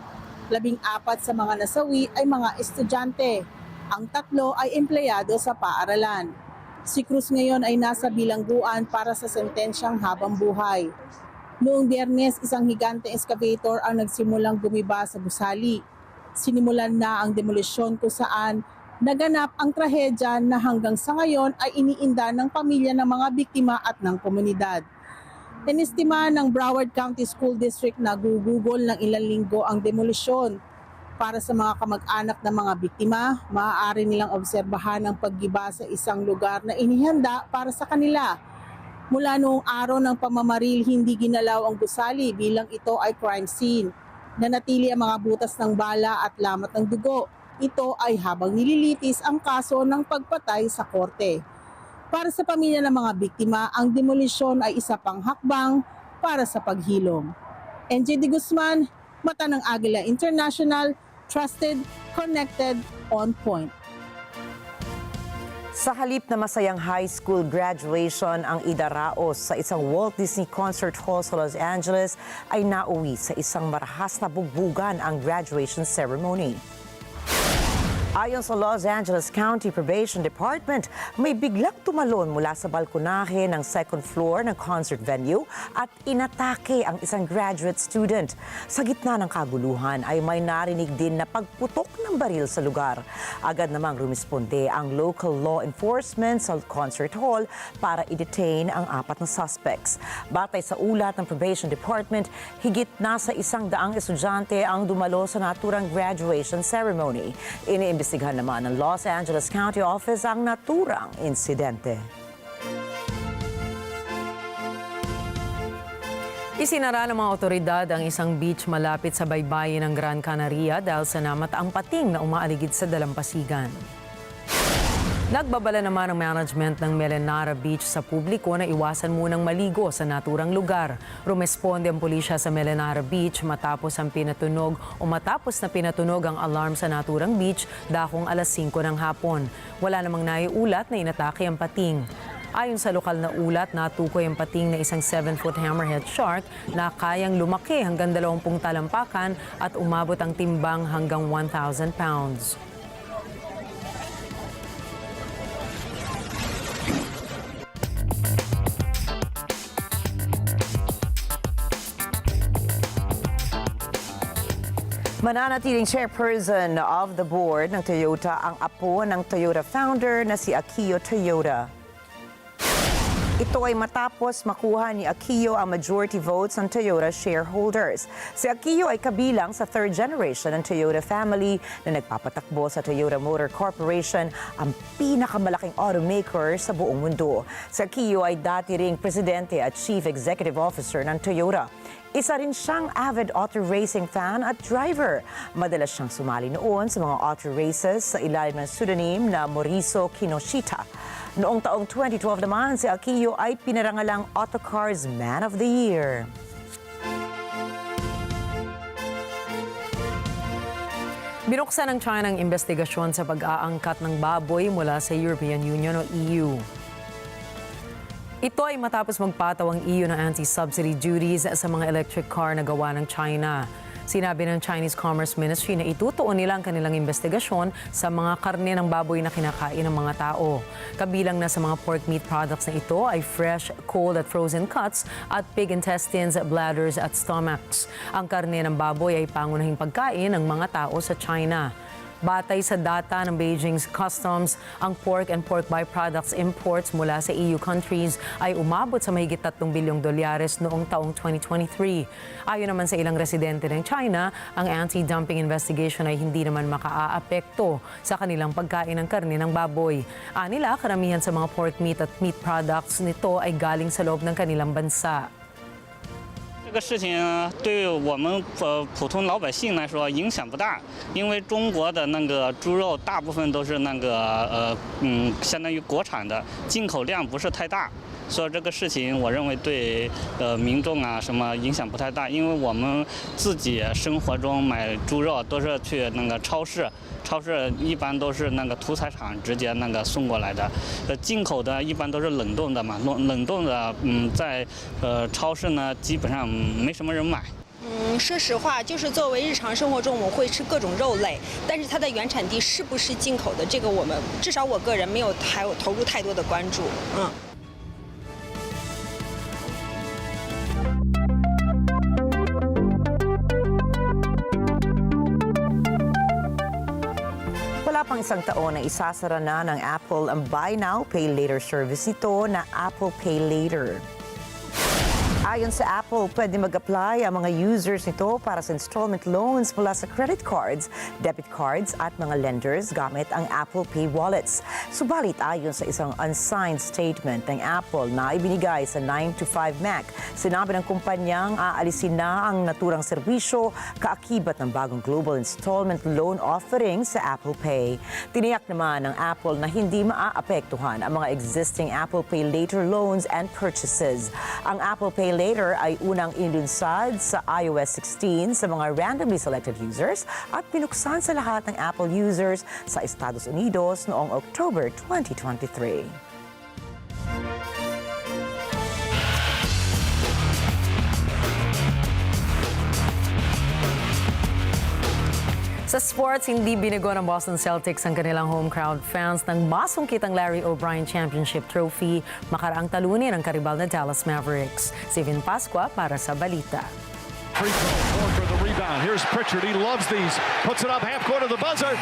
14 sa mga nasawi ay mga estudyante. Ang 3 ay empleyado sa paaralan. Si Cruz ngayon ay nasa bilangguan para sa sentensyang habang buhay. Noong Biyernes, isang higante excavator ang nagsimulang gumiba sa gusali. Sinimulan na ang demolisyon kung saan naganap ang trahedya na hanggang sa ngayon ay iniinda ng pamilya ng mga biktima at ng komunidad. Inestima ng Broward County School District na gugugol ng ilang linggo ang demolisyon. Para sa mga kamag-anak ng mga biktima, maaari nilang obserbahan ang paggiba sa isang lugar na inihanda para sa kanila. Mula noong araw ng pamamaril, hindi ginalaw ang gusali bilang ito ay crime scene. Nanatili ang mga butas ng bala at lamat ng dugo. Ito ay habang nililitis ang kaso ng pagpatay sa korte. Para sa pamilya ng mga biktima, ang demolisyon ay isa pang hakbang para sa paghilom. NJ De Guzman, mata ng Agila International, trusted, connected, on point. Sa halip na masayang high school graduation ang idaraos sa isang Walt Disney Concert Hall sa Los Angeles, ay nauwi sa isang marahas na bugbugan ang graduation ceremony. Ayon sa Los Angeles County Probation Department, may biglang tumalon mula sa balkonahe ng second floor ng concert venue at inatake ang isang graduate student. Sa gitna ng kaguluhan ay may narinig din na pagputok ng baril sa lugar. Agad namang rumisponde ang local law enforcement sa concert hall para i-detain ang 4 na suspects. Batay sa ulat ng Probation Department, higit nasa 100 estudyante ang dumalo sa naturang graduation ceremony. Iniimbestigahan naman ng Los Angeles County Office ang naturang insidente. Isinara ng mga otoridad ang isang beach malapit sa baybayin ng Gran Canaria dahil sa namataang pating na umaaligid sa dalampasigan. Nagbabala naman ang management ng Melenara Beach sa publiko na iwasan munang maligo sa naturang lugar. Rumesponde ang pulisya sa Melenara Beach matapos na pinatunog ang alarm sa naturang beach dakong alas 5 ng hapon. Wala namang naiulat na inatake ang pating. Ayon sa lokal na ulat, natukoy ang pating na isang 7-foot hammerhead shark na kayang lumaki hanggang 20 talampakan at umabot ang timbang hanggang 1,000 pounds. Mananatiling chairperson of the board ng Toyota ang apo ng Toyota founder na si Akio Toyoda. Ito ay matapos makuha ni Akio ang majority votes ng Toyota shareholders. Si Akio ay kabilang sa third generation ng Toyota family na nagpapatakbo sa Toyota Motor Corporation, ang pinakamalaking automaker sa buong mundo. Si Akio ay dati ring presidente at chief executive officer ng Toyota. Isa rin siyang avid auto racing fan at driver. Madalas siyang sumali noon sa mga auto races sa ilalim ng pseudonym na Moriso Kinoshita. Noong taong 2012 naman, si Akio ay pinarangalang Autocars Man of the Year. Binuksan ng China ang investigasyon sa pag-aangkat ng baboy mula sa European Union o EU. Ito ay matapos magpataw ang EU ng anti-subsidy duties sa mga electric car na gawa ng China. Sinabi ng Chinese Commerce Ministry na itutuon nila ang kanilang investigasyon sa mga karne ng baboy na kinakain ng mga tao. Kabilang na sa mga pork meat products na ito ay fresh, cold at frozen cuts at pig intestines, bladders at stomachs. Ang karne ng baboy ay pangunahing pagkain ng mga tao sa China. Batay sa data ng Beijing's Customs, ang pork and pork byproducts imports mula sa EU countries ay umabot sa mahigit $3 bilyong noong taong 2023. Ayon naman sa ilang residente ng China, ang anti-dumping investigation ay hindi naman makaaapekto sa kanilang pagkain ng karne ng baboy. Anila, karamihan sa mga pork meat at meat products nito ay galing sa loob ng kanilang bansa. 这个事情对我们普通老百姓来说影响不大，因为中国的那个猪肉大部分都是那个相当于国产的，进口量不是太大，所以这个事情我认为对民众啊什么影响不太大，因为我们自己生活中买猪肉都是去那个超市一般都是那个屠宰场直接那个送过来的，进口的一般都是冷冻的嘛，冷冻的在超市呢基本上没什么人买。说实话，就是作为日常生活中我们会吃各种肉类，但是它的原产地是不是进口的，这个我们至少我个人没有投入太多的关注。Wala pang isang taon na isasara na ng Apple ang Buy Now, Pay Later service nito na Apple Pay Later. Ayon sa Apple, pwede mag-apply ang mga users nito para sa installment loans mula sa credit cards, debit cards at mga lenders gamit ang Apple Pay wallets. Subalit ayon sa isang unsigned statement ng Apple na ibinigay sa 9 to 5 Mac, sinabi ng kumpanyang aalisin na ang naturang serbisyo kaakibat ng bagong global installment loan offering sa Apple Pay. Tiniyak naman ng Apple na hindi maaapektuhan ang mga existing Apple Pay Later loans and purchases. Ang Apple Pay Later later ay unang ilunsad sa iOS 16 sa mga randomly selected users at pinuksan sa lahat ng Apple users sa Estados Unidos noong October 2023. Sa sports, hindi binago ng Boston Celtics ang kanilang home crowd fans nang masungkit ang Larry O'Brien Championship Trophy makaraang talunin ang karibal na Dallas Mavericks. Si Vin Pascua para sa balita. Free throw, for the rebound. Here's Pritchard. He loves these. Puts it up half court of the buzzer.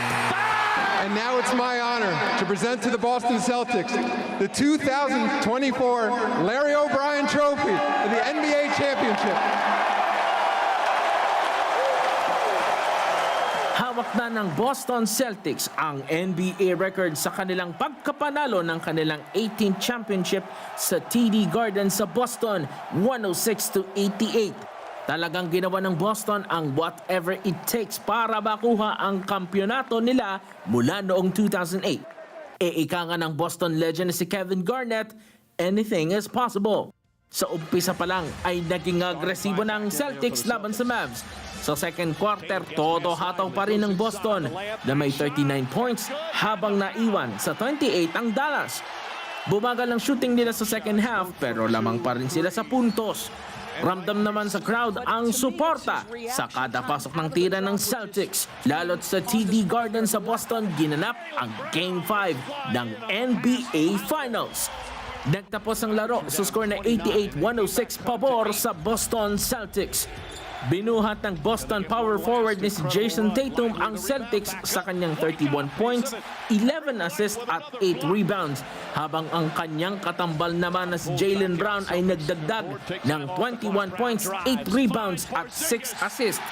And now it's my honor to present to the Boston Celtics the 2024 Larry O'Brien Trophy of the NBA Championship. Hawak na ng Boston Celtics ang NBA record sa kanilang pagkapanalo ng kanilang 18th championship sa TD Garden sa Boston, 106-88. Talagang ginawa ng Boston ang whatever it takes para makuha ang kampyonato nila mula noong 2008. Ika nga ng Boston legend si Kevin Garnett, anything is possible. Sa umpisa pa lang ay naging agresibo ng Celtics laban sa Mavs. Sa second quarter, todo hataw pa rin ng Boston na may 39 points habang naiwan sa 28 ang Dallas. Bumagal ang shooting nila sa second half pero lamang pa rin sila sa puntos. Ramdam naman sa crowd ang suporta sa kada pasok ng tira ng Celtics. Lalo't sa TD Garden sa Boston, ginanap ang Game 5 ng NBA Finals. Nagtapos ang laro sa score na 88-106 pabor sa Boston Celtics. Binuhat ng Boston power forward ni si Jason Tatum ang Celtics sa kanyang 31 points, 11 assists at 8 rebounds, habang ang kanyang katambal naman na si Jaylen Brown ay nagdagdag ng 21 points, 8 rebounds at 6 assists.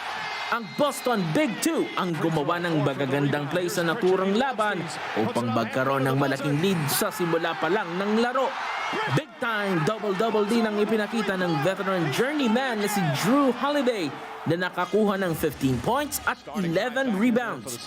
Ang Boston Big Two ang gumawa ng magagandang play sa naturang laban upang magkaroon ng malaking lead sa simula pa lang ng laro. Big time double-double din ang ipinakita ng veteran journeyman na si Drew Holiday na nakakuha ng 15 points at 11 rebounds.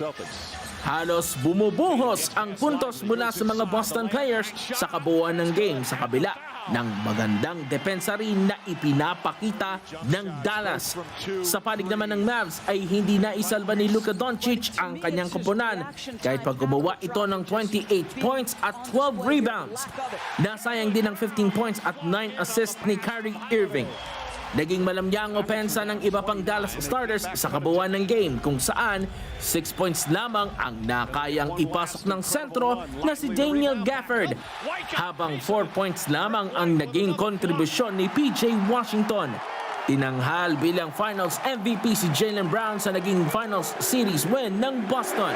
Halos bumubuhos ang puntos mula sa mga Boston players sa kabuuan ng game sa kabila ng magandang depensa rin na ipinapakita ng Dallas. Sa panig naman ng Mavs ay hindi naisalba ni Luka Doncic ang kanyang koponan kahit pag gumawa ito ng 28 points at 12 rebounds. Nasayang din ang 15 points at 9 assists ni Kyrie Irving. Naging malamya ang opensa ng iba pang Dallas starters sa kabuuan ng game kung saan 6 points lamang ang nakayang ipasok ng sentro na si Daniel Gafford, habang 4 points lamang ang naging kontribusyon ni PJ Washington. Tinanghal bilang Finals MVP si Jaylen Brown sa naging Finals Series win ng Boston.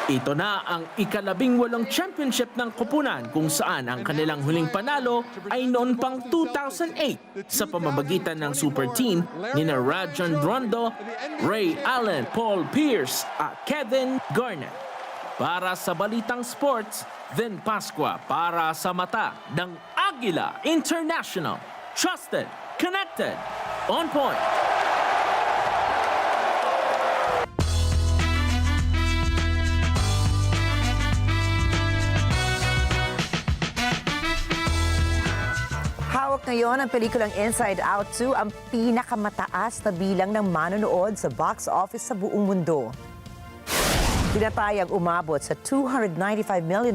Ito na ang ika-18 championship ng koponan kung saan ang kanilang huling panalo ay noon pang 2008 sa pamamagitan ng super team ni Rajon Rondo, Ray Allen, Paul Pierce at Kevin Garnett. Para sa Balitang Sports, Vin Pascua para sa mata ng Agila International. Trusted, connected, on point. Hawak ngayon ang pelikulang Inside Out 2 ang pinakamataas na bilang ng manonood sa box office sa buong mundo. Tinatayang umabot sa $295 million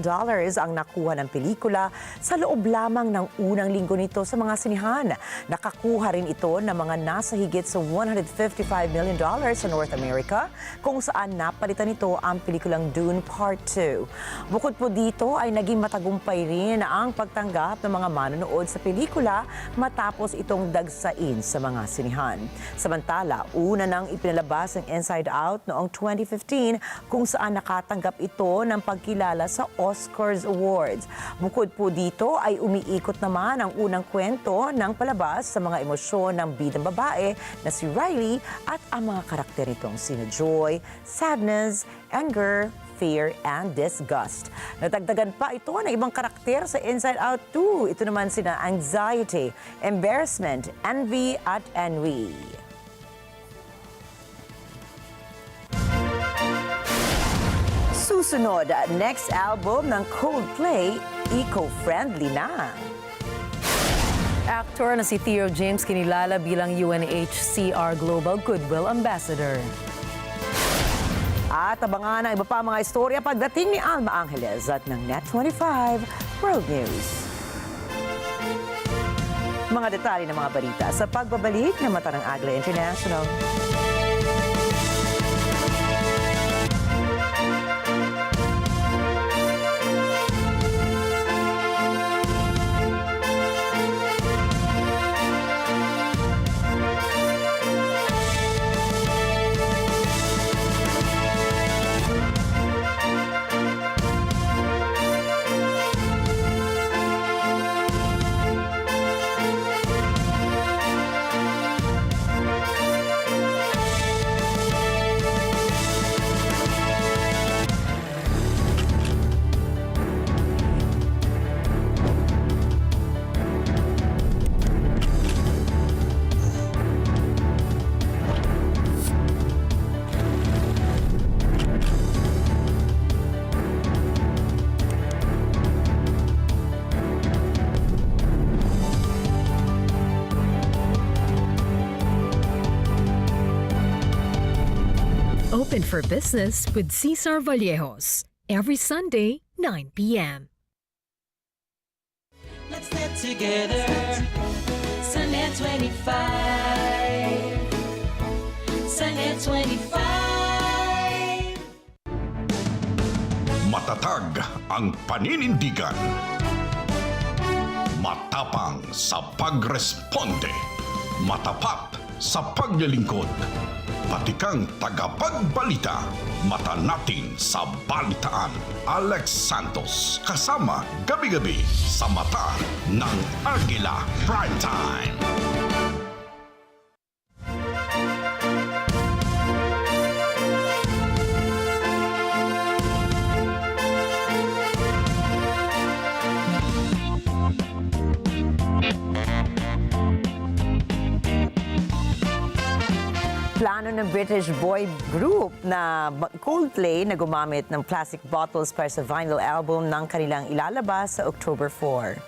ang nakuha ng pelikula sa loob lamang ng unang linggo nito sa mga sinihan. Nakakuha rin ito ng mga nasa higit sa $155 million sa North America, kung saan napalitan nito ang pelikulang Dune Part 2. Bukod po dito ay naging matagumpay rin ang pagtanggap ng mga manonood sa pelikula matapos itong dagsain sa mga sinihan. Samantala, una nang ipinalabas ang Inside Out noong 2015 kung saan nakatanggap ito ng pagkilala sa Oscars Awards. Bukod po dito ay umiikot naman ang unang kwento ng palabas sa mga emosyon ng bidang babae na si Riley at ang mga karakter nitong sina Joy, Sadness, Anger, Fear, and Disgust. Natagdagan pa ito ng ibang karakter sa Inside Out 2. Ito naman sina Anxiety, Embarrassment, Envy, at Ennui. Susunod, next album ng Coldplay, eco-friendly na. Actor na si Theo James kinilala bilang UNHCR Global Goodwill Ambassador. At abangan ang iba pa mga istorya pagdating ni Alma Angeles at ng Net25 World News. Mga detalye ng mga balita sa pagbabalik ng Mata ng Agila International. Open for Business with Cesar Vallejos. Every Sunday, 9 p.m. Let's get together. Sunday 25. Sunday 25. Matatag ang paninindigan. Matapang sa pagresponde. Matapat sa paglilingkod. Pati kang tagapagbalita. Mata natin sa balitaan. Alex Santos kasama gabi-gabi sa Mata ng Agila Primetime. Plano ng British boy group na Coldplay na gumamit ng plastic bottles para sa vinyl album ng kanilang ilalabas sa October 4.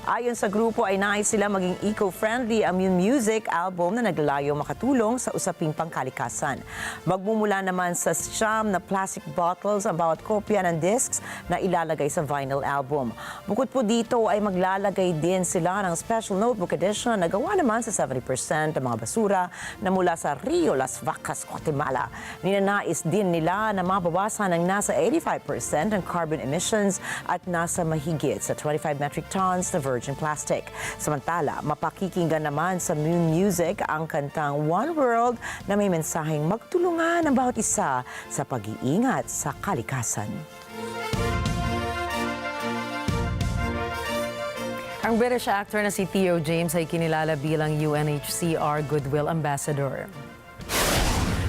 Ayon sa grupo ay nais sila maging eco-friendly ang music album na naglalayo makatulong sa usaping pangkalikasan. Magmumula naman sa siyam na plastic bottles ang bawat kopya ng discs na ilalagay sa vinyl album. Bukod po dito ay maglalagay din sila ng special notebook edition na gawa naman sa 70% ng mga basura na mula sa Rio, Las Vacas, Guatemala. Ninanais din nila na mabawasan ng nasa 85% ng carbon emissions at nasa mahigit sa 25 metric tons na virgin plastic. Samantala, mapakikinggan naman sa music ang kantang One World na may mensaheng magtulungan ang bawat isa sa pag-iingat sa kalikasan. Ang British actor na si Theo James ay kinilala bilang UNHCR Goodwill Ambassador.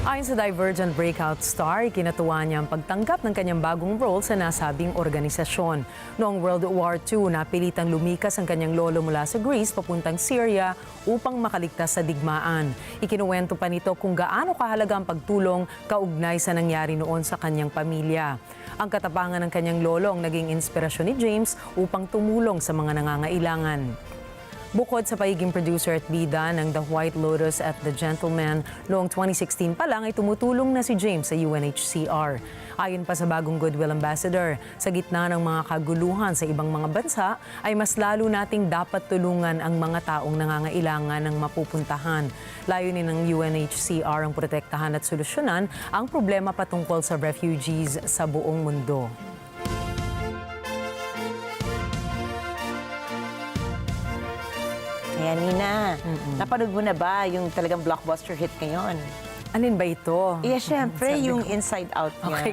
Ayon sa Divergent Breakout Star, ikinatuwa niya ang pagtanggap ng kanyang bagong role sa nasabing organisasyon. Noong World War II, napilitang lumikas ang kanyang lolo mula sa Greece papuntang Syria upang makaligtas sa digmaan. Ikinuwento pa nito kung gaano kahalaga ang pagtulong kaugnay sa nangyari noon sa kanyang pamilya. Ang katapangan ng kanyang lolo ang naging inspirasyon ni James upang tumulong sa mga nangangailangan. Bukod sa pagiging producer at bida ng The White Lotus at The Gentleman, noong 2016 pa lang ay tumutulong na si James sa UNHCR. Ayon pa sa bagong Goodwill Ambassador, sa gitna ng mga kaguluhan sa ibang mga bansa, ay mas lalo nating dapat tulungan ang mga taong nangangailangan ng mapupuntahan. Layunin ng UNHCR ang protektahan at solusyonan ang problema patungkol sa refugees sa buong mundo. Kaya Nina, napanood mo na ba yung talagang blockbuster hit ngayon? Alin ba ito? Yes, syempre, yung Inside Out niya. Okay,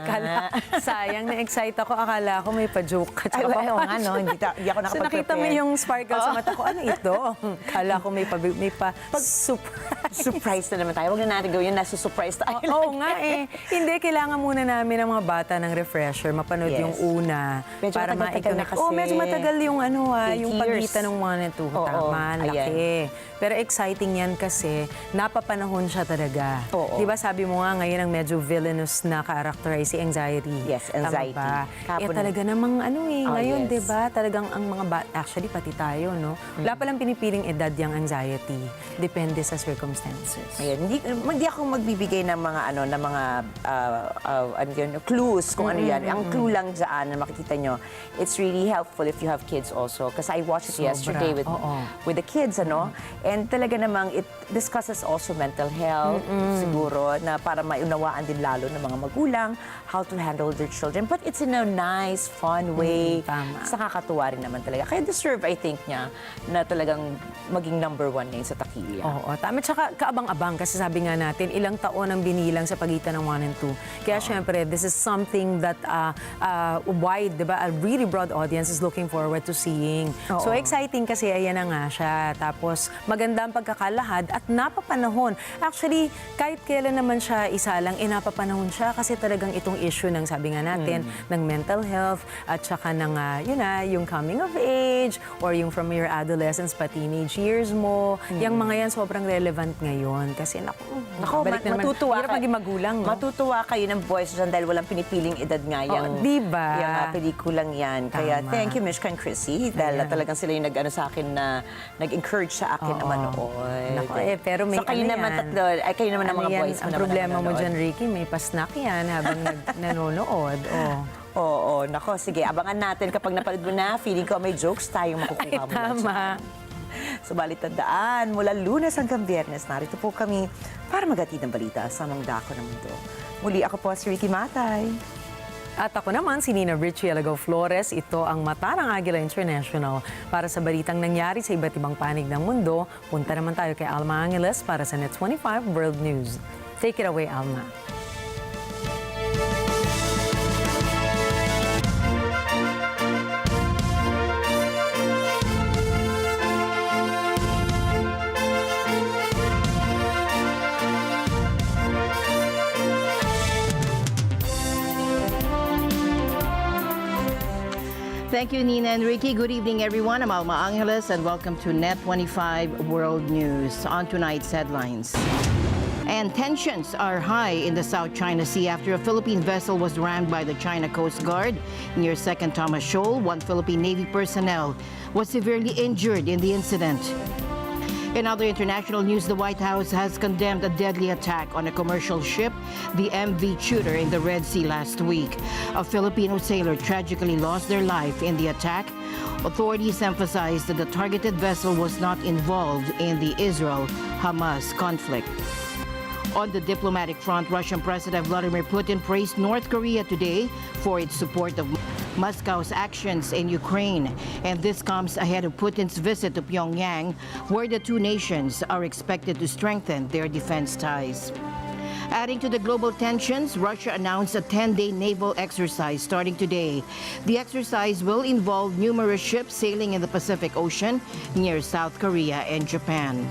sayang, na-excite ako. Akala ko may pa-joke. Ay, oo nga, no? Hindi ako nakapag-prepare. So nakita mo yung sparkle sa mata ko, ano ito? Akala ko may pa-surprise. Surprise na naman tayo. Huwag na natin gawin, nasusurprise tayo. Oo nga eh. Hindi, kailangan muna namin ng mga bata ng refresher, mapanood yung una. Medyo para matagal na kasi. medyo matagal yung yung 8 pagitan ng 1 and 2. Tama, laki. Pero exciting yan kasi napapanahon siya talaga. Oo. Di ba sabi mo nga ngayon ang medyo villainous na characterize si anxiety. Yes, anxiety. Tama ba? Kapon- Talaga namang ngayon, yes. di ba? Talagang ang mga actually pati tayo, no? Wala palang pinipiling edad yung anxiety. Depende sa circumstances. Ayan, hindi ako magbibigay ng mga clues kung ano yan. Ang clue lang dyan na makikita nyo, it's really helpful if you have kids also. Because I watched it yesterday with the kids, And talaga namang it discusses also mental health, siguro, na para maunawaan din lalo ng mga magulang how to handle their children. But it's in a nice, fun way. Tama. Nakakatuwa rin naman talaga. Kaya deserve, I think, niya na talagang maging number 1 ngayon sa Takilya. Oo, tama. Tsaka kaabang-abang kasi sabi nga natin, ilang taon ang binilang sa pagitan ng 1 and 2. Kaya syempre, this is something that wide, di ba? A really broad audience is looking forward to seeing. Oo. So exciting kasi ayan na nga siya. Tapos maganda ang pagkakalahad at napapanahon. Actually, kahit kailan naman siya isa lang, napapanahon siya kasi talagang itong issue ng sabi nga natin, ng mental health at saka ng, yung coming of age or yung from your adolescence pa teenage years mo. Yung mga yan sobrang relevant ngayon kasi matutuwa hirap maging magulang. No? Matutuwa kayo ng boys dyan dahil walang pinipiling edad nga yan. Diba? Yung pelikulang yan. Kaya thank you, Mishka and Chrissy, dahil talagang sila yung sa akin na nag-encourage sa akin na manood. Naku, pero may so kayo naman tatlo, kayo naman ang mga boys mo ang naman problema mo dyan, Ricky, may pasnack yan habang nanonood. Oo, nako, sige, abangan natin kapag napanood mo na, feeling ko may jokes tayong makukuha mo. Tama. Subalit tandaan, mula Lunes hanggang Biyernes, narito po kami para maghatid ng balita sa mga dako ng mundo. Muli ako po si Ricky Matay. At ako naman, si Nina Richie Alagaw Flores. Ito ang Mata ng Agila International. Para sa balitang nangyari sa iba't ibang panig ng mundo, punta naman tayo kay Alma Angeles para sa Net 25 World News. Take it away, Alma. Thank you, Nina and Ricky. Good evening, everyone. I'm Alma Angeles, and welcome to Net 25 World News. On tonight's headlines. And tensions are high in the South China Sea after a Philippine vessel was rammed by the China Coast Guard near Second Thomas Shoal. One Philippine Navy personnel was severely injured in the incident. In other international news, the White House has condemned a deadly attack on a commercial ship, the MV Tudor, in the Red Sea last week. A Filipino sailor tragically lost their life in the attack. Authorities emphasized that the targeted vessel was not involved in the Israel-Hamas conflict. On the diplomatic front, Russian President Vladimir Putin praised North Korea today for its support of Moscow's actions in Ukraine. And this comes ahead of Putin's visit to Pyongyang, where the two nations are expected to strengthen their defense ties. Adding to the global tensions, Russia announced a 10-day naval exercise starting today. The exercise will involve numerous ships sailing in the Pacific Ocean near South Korea and Japan.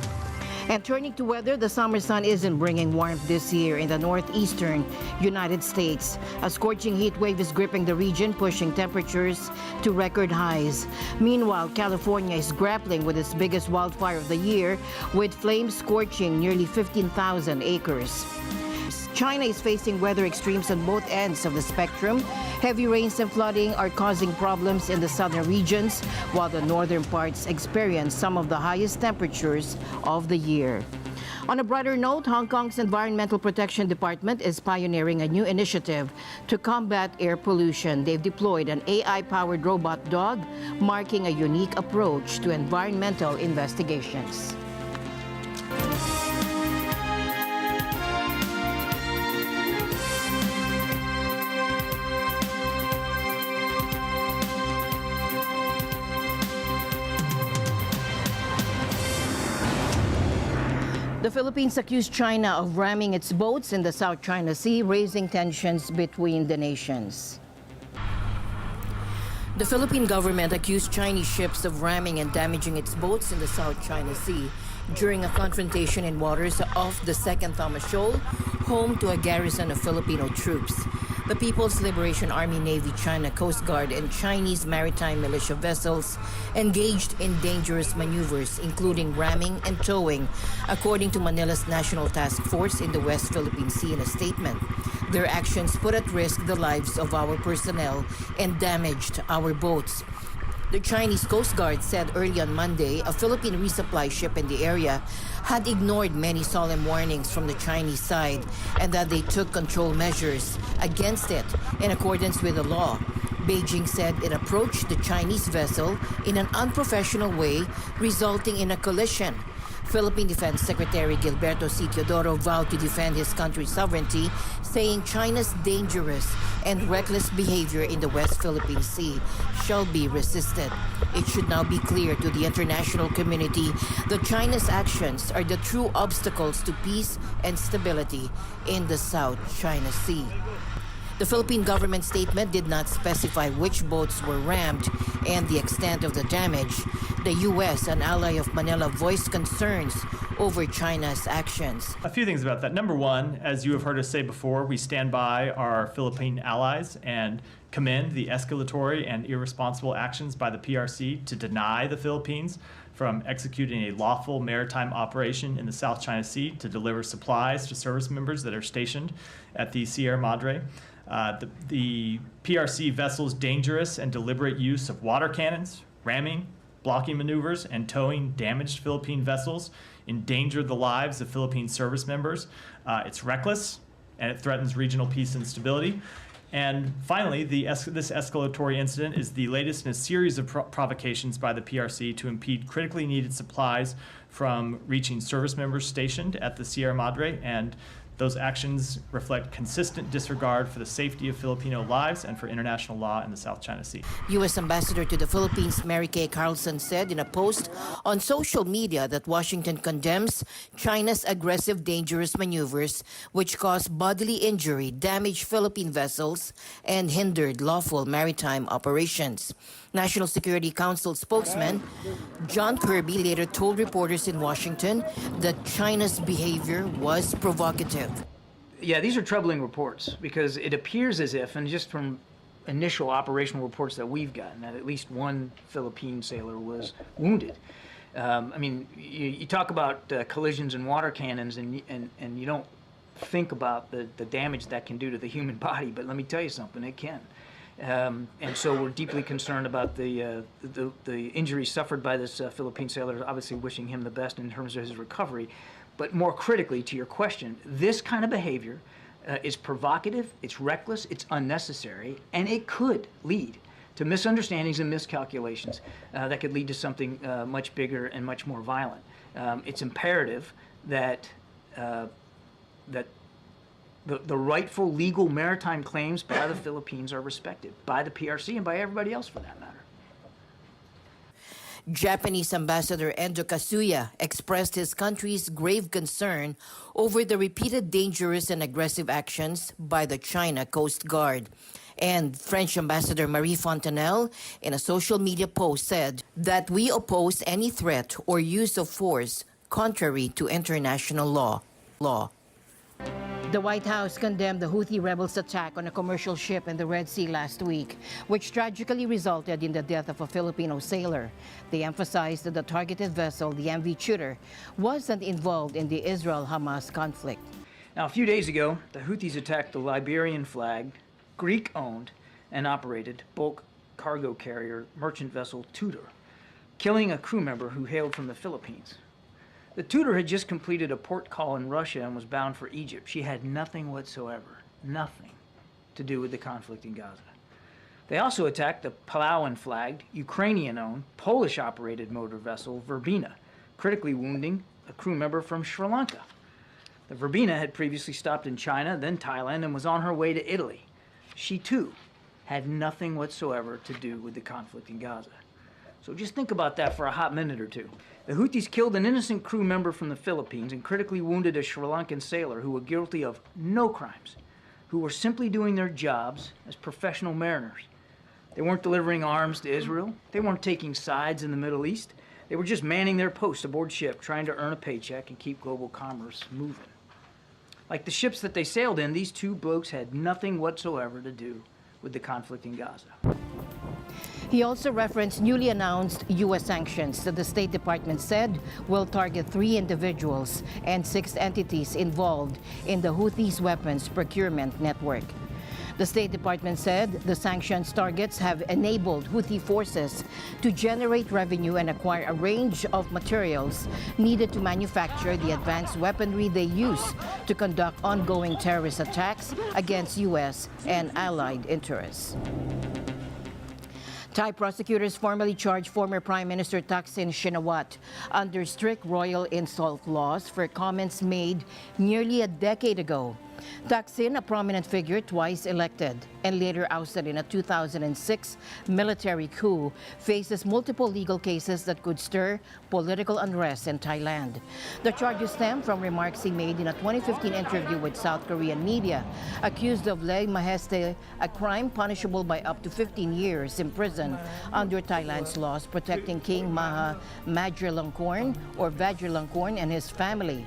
And turning to weather, the summer sun isn't bringing warmth this year in the northeastern United States. A scorching heat wave is gripping the region, pushing temperatures to record highs. Meanwhile, California is grappling with its biggest wildfire of the year, with flames scorching nearly 15,000 acres. China is facing weather extremes on both ends of the spectrum. Heavy rains and flooding are causing problems in the southern regions, while the northern parts experience some of the highest temperatures of the year. On a brighter note, Hong Kong's Environmental Protection Department is pioneering a new initiative to combat air pollution. They've deployed an AI-powered robot dog, marking a unique approach to environmental investigations. The Philippines accused China of ramming its boats in the South China Sea, raising tensions between the nations. The Philippine government accused Chinese ships of ramming and damaging its boats in the South China Sea during a confrontation in waters off the Second Thomas Shoal, home to a garrison of Filipino troops. The People's Liberation Army, Navy, China Coast Guard, and Chinese maritime militia vessels engaged in dangerous maneuvers, including ramming and towing, according to Manila's National Task Force in the West Philippine Sea in a statement. Their actions put at risk the lives of our personnel and damaged our boats. The Chinese Coast Guard said early on Monday a Philippine resupply ship in the area had ignored many solemn warnings from the Chinese side and that they took control measures against it in accordance with the law. Beijing said it approached the Chinese vessel in an unprofessional way, resulting in a collision. Philippine Defense Secretary Gilberto C. Teodoro vowed to defend his country's sovereignty, saying China's dangerous and reckless behavior in the West Philippine Sea shall be resisted. It should now be clear to the international community that China's actions are the true obstacles to peace and stability in the South China Sea. The Philippine government statement did not specify which boats were rammed and the extent of the damage. The U.S., an ally of Manila, voiced concerns over China's actions. A few things about that. Number one, as you have heard us say before, we stand by our Philippine allies and commend the escalatory and irresponsible actions by the PRC to deny the Philippines from executing a lawful maritime operation in the South China Sea to deliver supplies to service members that are stationed at the Sierra Madre. The PRC vessel's dangerous and deliberate use of water cannons, ramming, blocking maneuvers, and towing damaged Philippine vessels endangered the lives of Philippine service members. It's reckless, and it threatens regional peace and stability. And finally, this escalatory incident is the latest in a series of provocations by the PRC to impede critically needed supplies from reaching service members stationed at the Sierra Madre, and those actions reflect consistent disregard for the safety of Filipino lives and for international law in the South China Sea. U.S. Ambassador to the Philippines Mary Kay Carlson said in a post on social media that Washington condemns China's aggressive, dangerous maneuvers, which caused bodily injury, damaged Philippine vessels, and hindered lawful maritime operations. National Security Council spokesman John Kirby later told reporters in Washington that China's behavior was provocative. Yeah, these are troubling reports because it appears as if, and just from initial operational reports that we've gotten, that at least one Philippine sailor was wounded. I mean, you talk about collisions and water cannons, and you don't think about the damage that can do to the human body, but let me tell you something, it can. And so we're deeply concerned about the injuries suffered by this Philippine sailor, obviously wishing him the best in terms of his recovery. But more critically, to your question, this kind of behavior is provocative, it's reckless, it's unnecessary, and it could lead to misunderstandings and miscalculations that could lead to something much bigger and much more violent. It's imperative that the rightful legal maritime claims by the Philippines are respected, by the PRC and by everybody else for that matter. Japanese Ambassador Endo Kasuya expressed his country's grave concern over the repeated dangerous and aggressive actions by the China Coast Guard. And French Ambassador Marie Fontenelle, in a social media post, said that we oppose any threat or use of force contrary to international law. The White House condemned the Houthi rebels' attack on a commercial ship in the Red Sea last week, which tragically resulted in the death of a Filipino sailor. They emphasized that the targeted vessel, the MV Tudor, wasn't involved in the Israel-Hamas conflict. Now, a few days ago, the Houthis attacked the Liberian-flagged, Greek-owned and operated bulk cargo carrier merchant vessel Tudor, killing a crew member who hailed from the Philippines. The Tudor had just completed a port call in Russia and was bound for Egypt. She had nothing whatsoever, nothing to do with the conflict in Gaza. They also attacked the Palawan-flagged, Ukrainian-owned, Polish-operated motor vessel Verbena, critically wounding a crew member from Sri Lanka. The Verbena had previously stopped in China, then Thailand, and was on her way to Italy. She, too, had nothing whatsoever to do with the conflict in Gaza. So just think about that for a hot minute or two. The Houthis killed an innocent crew member from the Philippines and critically wounded a Sri Lankan sailor who were guilty of no crimes, who were simply doing their jobs as professional mariners. They weren't delivering arms to Israel. They weren't taking sides in the Middle East. They were just manning their posts aboard ship, trying to earn a paycheck and keep global commerce moving. Like the ships that they sailed in, these two blokes had nothing whatsoever to do with the conflict in Gaza. He also referenced newly announced U.S. sanctions that the State Department said will target 3 individuals and 6 entities involved in the Houthis' weapons procurement network. The State Department said the sanctions targets have enabled Houthi forces to generate revenue and acquire a range of materials needed to manufacture the advanced weaponry they use to conduct ongoing terrorist attacks against U.S. and allied interests. Thai prosecutors formally charged former Prime Minister Thaksin Shinawatra under strict royal insult laws for comments made nearly a decade ago. Thaksin, a prominent figure twice elected and later ousted in a 2006 military coup, faces multiple legal cases that could stir political unrest in Thailand. The charges stem from remarks he made in a 2015 interview with South Korean media, accused of lèse majesté, a crime punishable by up to 15 years in prison under Thailand's laws protecting King Maha Vajiralongkorn and his family.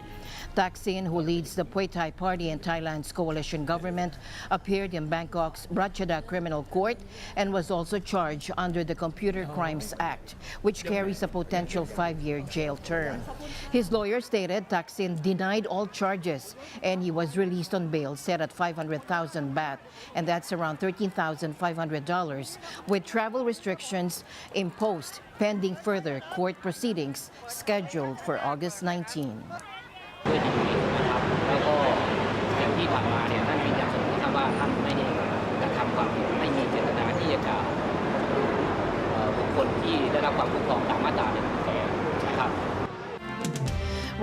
Thaksin, who leads the Pheu Thai Party in Thailand's coalition government, appeared in Bangkok's Ratchada Criminal Court and was also charged under the Computer Crimes Act, which carries a potential 5-year jail term. His lawyer stated Thaksin denied all charges and he was released on bail set at 500,000 baht, and that's around $13,500, with travel restrictions imposed pending further court proceedings scheduled for August 19. ด้วยดีนะครับแล้วก็อย่างที่ผ่านมาเนี่ยท่านยืนยันเสมอครับว่าท่านไม่ได้กระทำความผิดไม่มีเจตนาที่จะบุคคลที่ได้รับความคุ้มครองตามมาตรา1นะครับ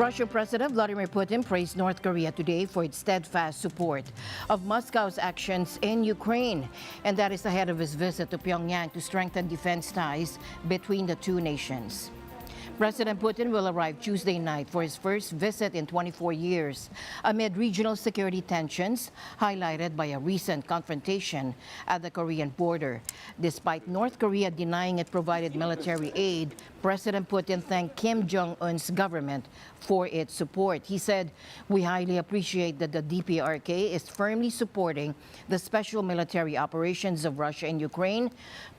Russian President Vladimir Putin praised North Korea today for its steadfast support of Moscow's actions in Ukraine, and that is ahead of his visit to Pyongyang to strengthen defense ties between the two nations. President Putin will arrive Tuesday night for his first visit in 24 years amid regional security tensions highlighted by a recent confrontation at the Korean border. Despite North Korea denying it provided military aid, President Putin thanked Kim Jong-un's government for its support. He said, "We highly appreciate that the DPRK is firmly supporting the special military operations of Russia in Ukraine."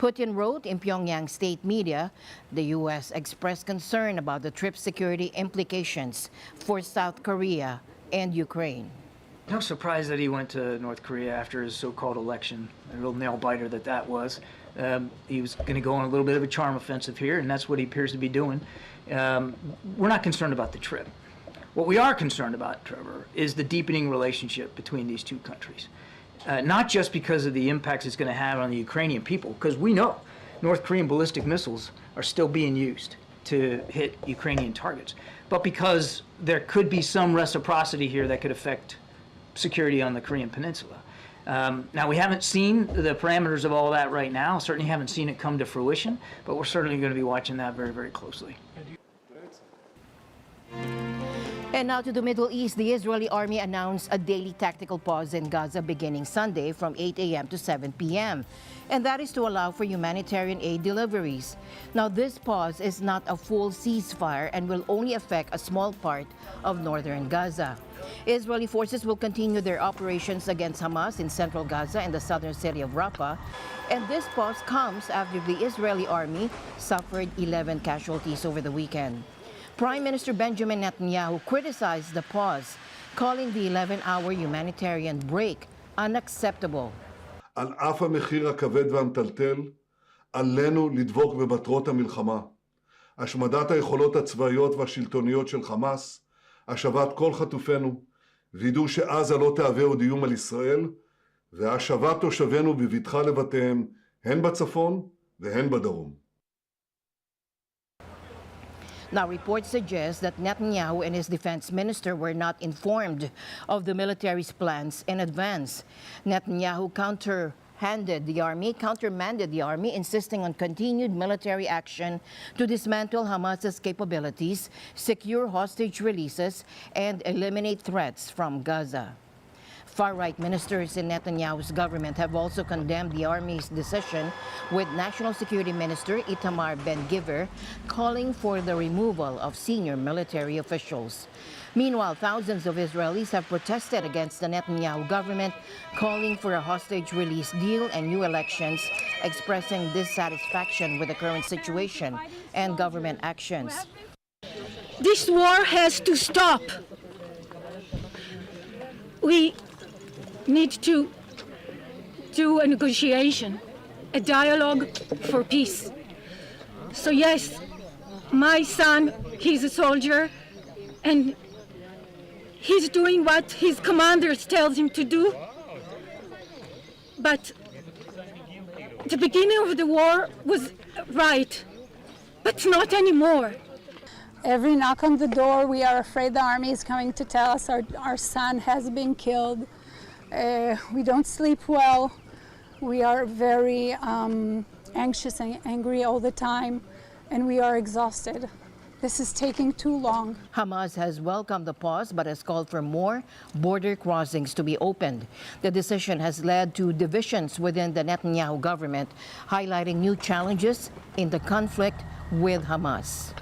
Putin wrote in Pyongyang state media, the U.S. expressed concern about the trip's security implications for South Korea and Ukraine. No surprise that he went to North Korea after his so-called election, a real nail-biter that was. He was going to go on a little bit of a charm offensive here, and that's what he appears to be doing. We're not concerned about the trip. What we are concerned about, Trevor, is the deepening relationship between these two countries. Not just because of the impacts it's going to have on the Ukrainian people, because we know North Korean ballistic missiles are still being used to hit Ukrainian targets, but because there could be some reciprocity here that could affect security on the Korean Peninsula. Now, we haven't seen the parameters of all that right now, certainly haven't seen it come to fruition, but we're certainly going to be watching that very, very closely. And now to the Middle East. The Israeli army announced a daily tactical pause in Gaza beginning Sunday from 8 a.m. to 7 p.m. And that is to allow for humanitarian aid deliveries. Now, this pause is not a full ceasefire and will only affect a small part of northern Gaza. Israeli forces will continue their operations against Hamas in central Gaza and the southern city of Rafah. And this pause comes after the Israeli army suffered 11 casualties over the weekend. Prime Minister Benjamin Netanyahu criticized the pause, calling the 11-hour humanitarian break unacceptable. על אף המחיר הכבד והמטלטל, עלינו לדבוק במטרות המלחמה. השמדת היכולות הצבאיות והשלטוניות של חמאס, השבת כל חטופינו, וידוא שעזה לא תהווה עוד איום על ישראל, והשבת תושבינו בבטחה לבתיהם, הן בצפון והן בדרום. Now, reports suggest that Netanyahu and his defense minister were not informed of the military's plans in advance. Netanyahu countermanded the army, insisting on continued military action to dismantle Hamas's capabilities, secure hostage releases, and eliminate threats from Gaza. Far-right ministers in Netanyahu's government have also condemned the army's decision, with National Security Minister Itamar Ben-Gvir calling for the removal of senior military officials. Meanwhile, thousands of Israelis have protested against the Netanyahu government, calling for a hostage release deal and new elections, expressing dissatisfaction with the current situation and government actions. This war has to stop. We need to do a negotiation, a dialogue for peace. So yes, my son, he's a soldier, and he's doing what his commanders tells him to do. But the beginning of the war was right, but not anymore. Every knock on the door, we are afraid the army is coming to tell us our son has been killed. We don't sleep well. We are very anxious and angry all the time, and we are exhausted. This is taking too long. Hamas has welcomed the pause but has called for more border crossings to be opened. The decision has led to divisions within the Netanyahu government, highlighting new challenges in the conflict with Hamas.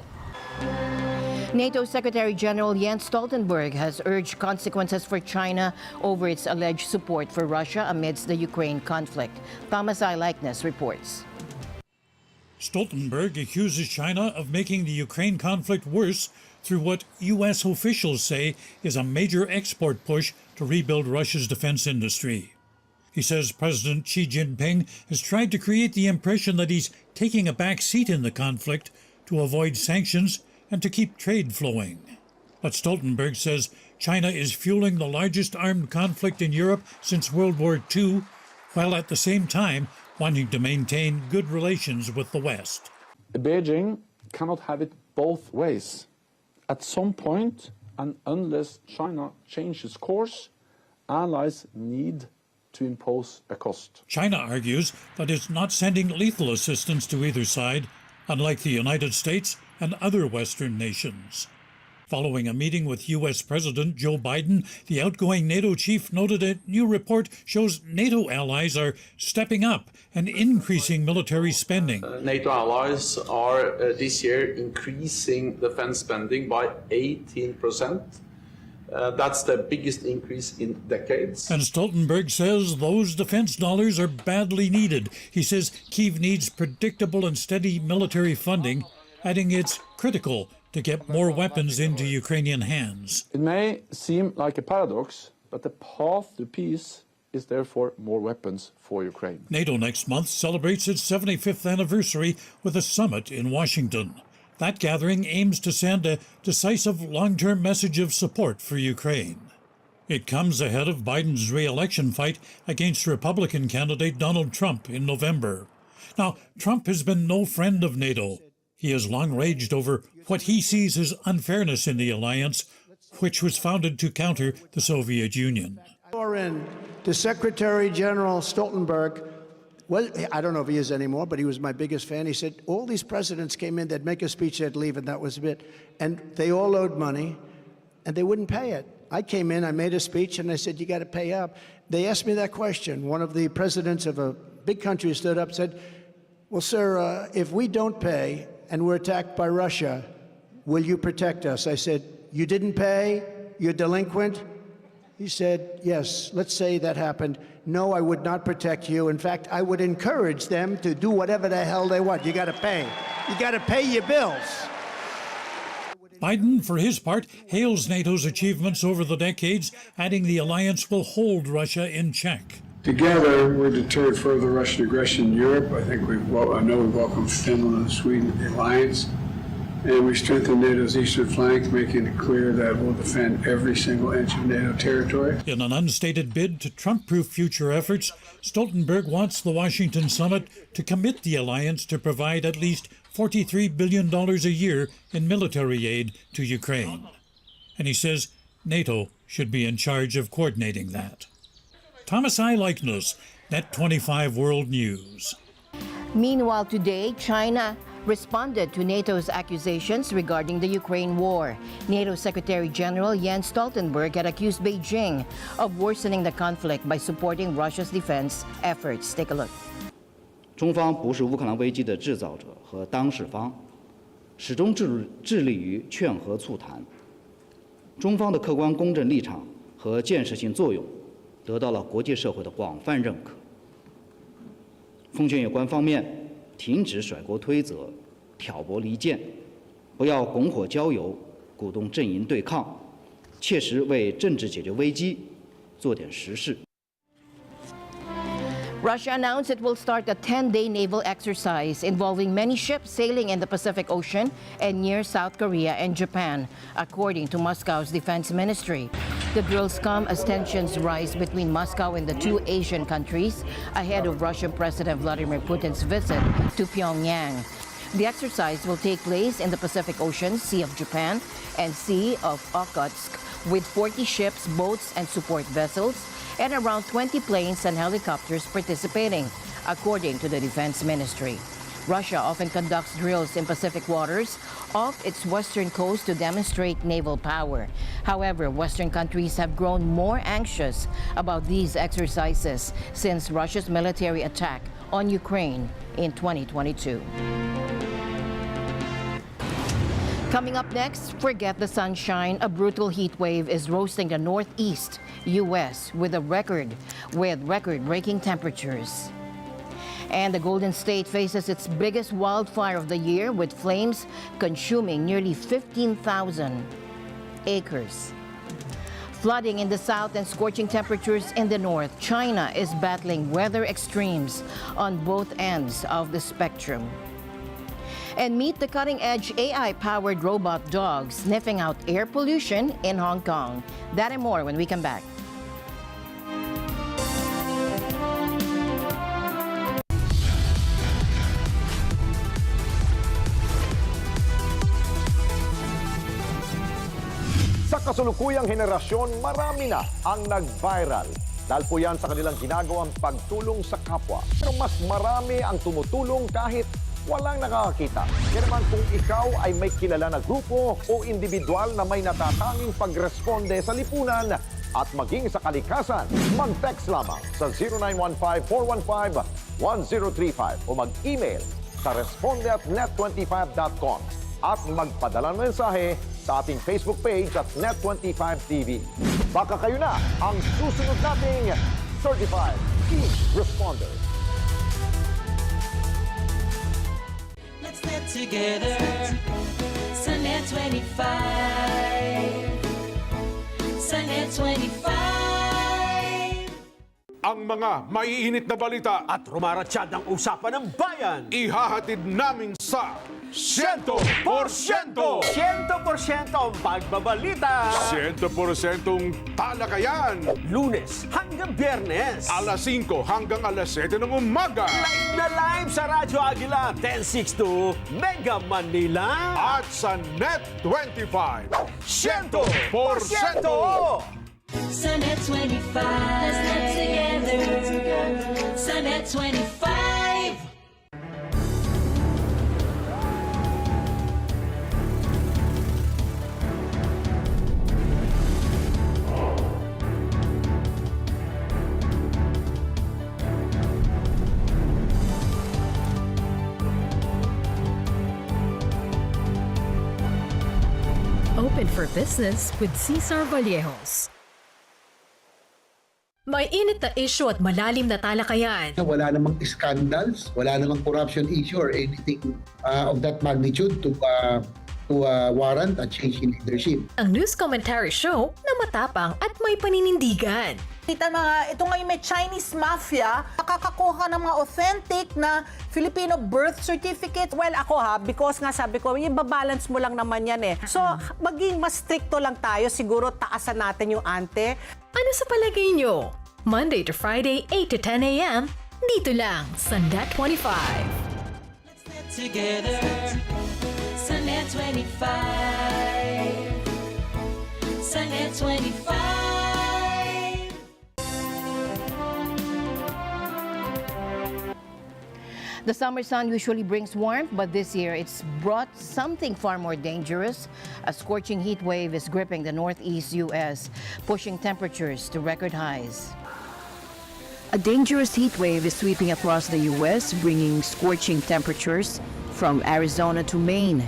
NATO Secretary General Jens Stoltenberg has urged consequences for China over its alleged support for Russia amidst the Ukraine conflict. Thomas I. Likeness reports. Stoltenberg accuses China of making the Ukraine conflict worse through what U.S. officials say is a major export push to rebuild Russia's defense industry. He says President Xi Jinping has tried to create the impression that he's taking a back seat in the conflict to avoid sanctions and to keep trade flowing. But Stoltenberg says China is fueling the largest armed conflict in Europe since World War II, while at the same time wanting to maintain good relations with the West. Beijing cannot have it both ways. At some point, and unless China changes course, allies need to impose a cost. China argues that it's not sending lethal assistance to either side, unlike the United States and other Western nations. Following a meeting with U.S. President Joe Biden, the outgoing NATO chief noted a new report shows NATO allies are stepping up and increasing military spending. NATO allies are this year increasing defense spending by 18%. That's the biggest increase in decades. And Stoltenberg says those defense dollars are badly needed. He says Kyiv needs predictable and steady military funding, adding it's critical to get more weapons into Ukrainian hands. It may seem like a paradox, but the path to peace is therefore more weapons for Ukraine. NATO next month celebrates its 75th anniversary with a summit in Washington. That gathering aims to send a decisive long-term message of support for Ukraine. It comes ahead of Biden's re-election fight against Republican candidate Donald Trump in November. Now, Trump has been no friend of NATO. He has long raged over what he sees as unfairness in the alliance, which was founded to counter the Soviet Union. The Secretary General Stoltenberg, well, I don't know if he is anymore, but he was my biggest fan. He said all these presidents came in, they'd make a speech, they'd leave, and that was it. And they all owed money, and they wouldn't pay it. I came in, I made a speech, and I said, you got to pay up. They asked me that question. One of the presidents of a big country stood up and said, well, sir, if we don't pay and we're attacked by Russia, will you protect us? I said, you didn't pay? You're delinquent? He said, yes, let's say that happened. No, I would not protect you. In fact, I would encourage them to do whatever the hell they want. You got to pay. You got to pay your bills. Biden, for his part, hails NATO's achievements over the decades, adding the alliance will hold Russia in check. Together, we're deterred further Russian aggression in Europe. I think I know we've welcomed Finland and Sweden to the alliance. And we strengthened NATO's eastern flank, making it clear that we'll defend every single inch of NATO territory. In an unstated bid to Trump-proof future efforts, Stoltenberg wants the Washington summit to commit the alliance to provide at least $43 billion a year in military aid to Ukraine. And he says NATO should be in charge of coordinating that. Thomas I. Likeness, Net 25 World News. Meanwhile, today, China responded to NATO's accusations regarding the Ukraine war. NATO Secretary General Jens Stoltenberg had accused Beijing of worsening the conflict by supporting Russia's defense efforts. Take a look. 中方不是乌克兰危机的制造者和当事方，始终致力于劝和促谈。中方的客观公正立场和建设性作用得到了国际社会的广泛认可。奉劝有关方面停止甩锅推责、挑拨离间，不要拱火浇油、鼓动阵营对抗，切实为政治解决危机做点实事。 Russia announced it will start a 10-day naval exercise involving many ships sailing in the Pacific Ocean and near South Korea and Japan, according to Moscow's defense ministry. The drills come as tensions rise between Moscow and the two Asian countries ahead of Russian President Vladimir Putin's visit to Pyongyang. The exercise will take place in the Pacific Ocean, Sea of Japan, and Sea of Okhotsk, with 40 ships, boats, and support vessels, and around 20 planes and helicopters participating, according to the Defense Ministry. Russia often conducts drills in Pacific waters off its western coast to demonstrate naval power. However, Western countries have grown more anxious about these exercises since Russia's military attack on Ukraine in 2022. Coming up next, forget the sunshine. A brutal heat wave is roasting the northeast U.S. with record-breaking temperatures. And the Golden State faces its biggest wildfire of the year, with flames consuming nearly 15,000 acres. Flooding in the south and scorching temperatures in the north. China is battling weather extremes on both ends of the spectrum. And meet the cutting-edge AI-powered robot dog sniffing out air pollution in Hong Kong. That and more when we come back. Sa kasulukuyang henerasyon, marami na ang nag-viral. Dahil po yan sa kanilang ginagawang pagtulong sa kapwa. Pero mas marami ang tumutulong kahit walang nakakakita. Kaya naman kung ikaw ay may kilala na grupo o individual na may natatanging pagresponde sa lipunan at maging sa kalikasan, mag-text lamang sa 0915-415-1035 o mag-email sa responde@net25.com at magpadala ng mensahe sa ating Facebook page at Net25TV. Baka kayo na ang susunod nating Certified Key Responder. Let's net together sa Net25. Sa Net25. Ang mga maiinit na balita at rumaratsyadang usapan ng bayan, ihahatid namin sa 100%! 100% ang pagbabalita! 100% talakayan! Lunes hanggang Biyernes! Alas 5 hanggang alas 7 ng umaga! Live na live sa Radyo Agila 1062 Mega Manila! At sa Net25! 100%! Sa Net25. Let's net together. Sa Net25. Open for business with Cesar Vallejos. May init na issue at malalim na talakayan. Wala namang scandals, wala namang corruption issue or anything of that magnitude to warrant a change in leadership. Ang news commentary show na matapang at may paninindigan. Ito nga yung may Chinese mafia, nakakakuha ng mga authentic na Filipino birth certificate. Well, ako because nga sabi ko, ibabalance mo lang naman yan eh. So, maging mas stricto lang tayo, siguro taasan natin yung ante. Ano sa palagay nyo? Monday to Friday, 8 to 10 a.m. Dito lang sa Net25. Let's net together sa Net25. Sa Net25. The summer sun usually brings warmth, but this year it's brought something far more dangerous. A scorching heat wave is gripping the northeast U.S., pushing temperatures to record highs. A dangerous heat wave is sweeping across the U.S., bringing scorching temperatures from Arizona to Maine.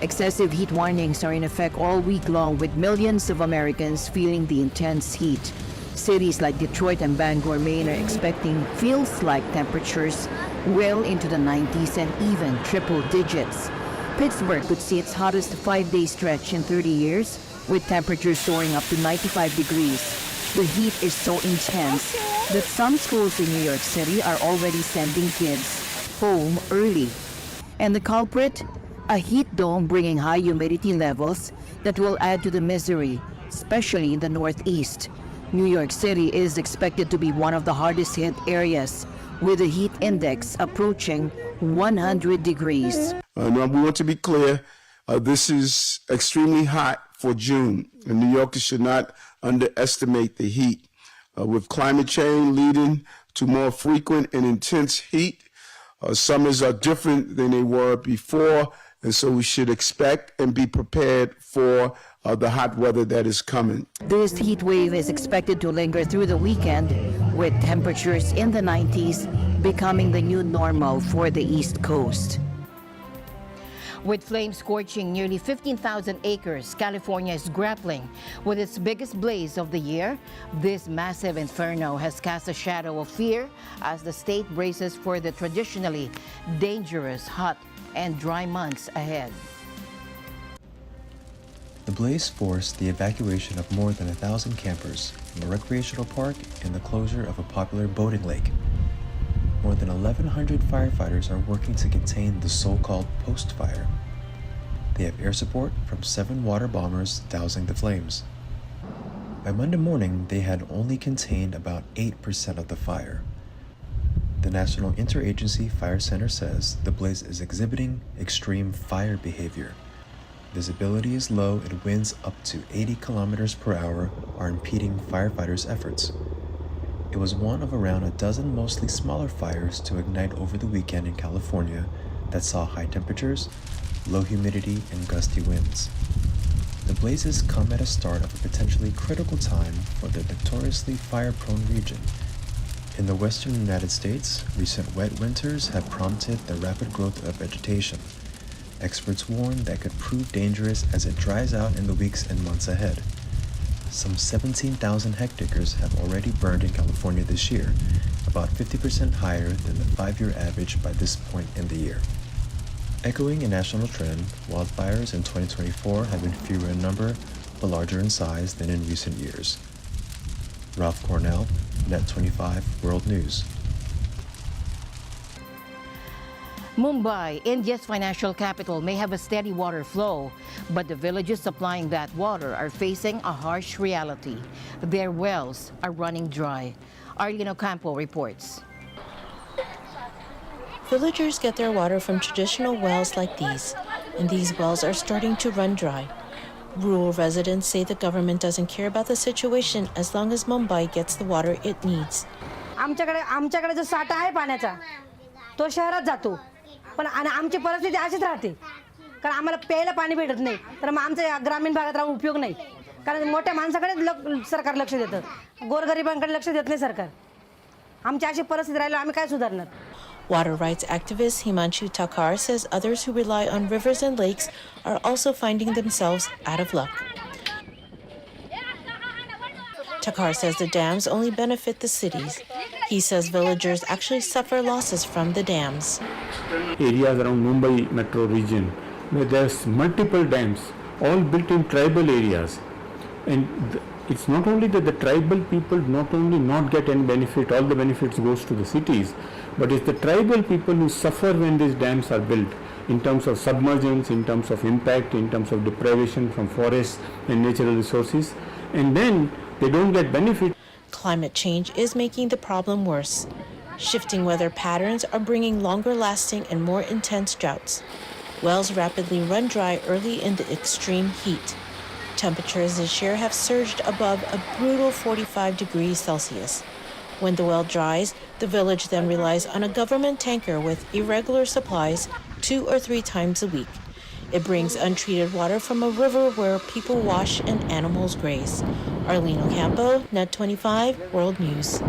Excessive heat warnings are in effect all week long, with millions of Americans feeling the intense heat. Cities like Detroit and Bangor, Maine are expecting feels-like temperatures well into the 90s and even triple digits. Pittsburgh could see its hottest 5-day stretch in 30 years, with temperatures soaring up to 95 degrees. The heat is so intense that some schools in New York City are already sending kids home early. And the culprit? A heat dome bringing high humidity levels that will add to the misery, especially in the Northeast. New York City is expected to be one of the hardest hit areas, with a heat index approaching 100 degrees. Now we want to be clear, this is extremely hot for June, and New Yorkers should not underestimate the heat. With climate change leading to more frequent and intense heat, summers are different than they were before, and so we should expect and be prepared for the hot weather that is coming. This heat wave is expected to linger through the weekend, with temperatures in the 90s becoming the new normal for the East Coast. With flames scorching nearly 15,000 acres, California is grappling with its biggest blaze of the year. This massive inferno has cast a shadow of fear as the state braces for the traditionally dangerous, hot, and dry months ahead. The blaze forced the evacuation of more than 1,000 campers from a recreational park and the closure of a popular boating lake. More than 1,100 firefighters are working to contain the so-called post-fire. They have air support from 7 water bombers dousing the flames. By Monday morning, they had only contained about 8% of the fire. The National Interagency Fire Center says the blaze is exhibiting extreme fire behavior. Visibility is low and winds up to 80 kilometers per hour are impeding firefighters' efforts. It was one of around a dozen mostly smaller fires to ignite over the weekend in California that saw high temperatures, low humidity, and gusty winds. The blazes come at a start of a potentially critical time for the notoriously fire-prone region. In the western United States, recent wet winters have prompted the rapid growth of vegetation. Experts warn that could prove dangerous as it dries out in the weeks and months ahead. Some 17,000 hectares have already burned in California this year, about 50% higher than the 5-year average by this point in the year. Echoing a national trend, wildfires in 2024 have been fewer in number, but larger in size than in recent years. Ralph Cornell, Net 25 World News. Mumbai, India's financial capital, may have a steady water flow, but the villages supplying that water are facing a harsh reality. Their wells are running dry. Arlene Ocampo reports. Villagers get their water from traditional wells like these, and these wells are starting to run dry. Rural residents say the government doesn't care about the situation as long as Mumbai gets the water it needs. आमच्याकडे जो साठा आहे पाण्याचा तो शहरात जातो पण आणि आमची परिस्थिती अशीच राहते कारण आम्हाला प्यायला पाणी भेटत नाही तर मग आमच्या ग्रामीण भागात राहून उपयोग नाही कारण मोठ्या माणसाकडे सरकार लक्ष देतं गोरगरिबांकडे लक्ष देत नाही सरकार आमची अशी परिस्थिती राहिली आम्ही काय सुधारणार. Water rights activist Himanshu Thakkar says others who rely on rivers and lakes are also finding themselves out of luck. Thakkar says the dams only benefit the cities. He says villagers actually suffer losses from the dams. Areas around Mumbai metro region where there's multiple dams, all built in tribal areas. And it's not only that the tribal people not only not get any benefit, all the benefits goes to the cities, but it's the tribal people who suffer when these dams are built in terms of submergence, in terms of impact, in terms of deprivation from forests and natural resources, and then they don't get benefit. Climate change is making the problem worse. Shifting weather patterns are bringing longer lasting and more intense droughts. Wells rapidly run dry early in the extreme heat. Temperatures this year have surged above a brutal 45 degrees Celsius. When the well dries, the village then relies on a government tanker with irregular supplies 2 or 3 times a week. It brings untreated water from a river where people wash and animals graze. Arlene Ocampo, Net 25, World News.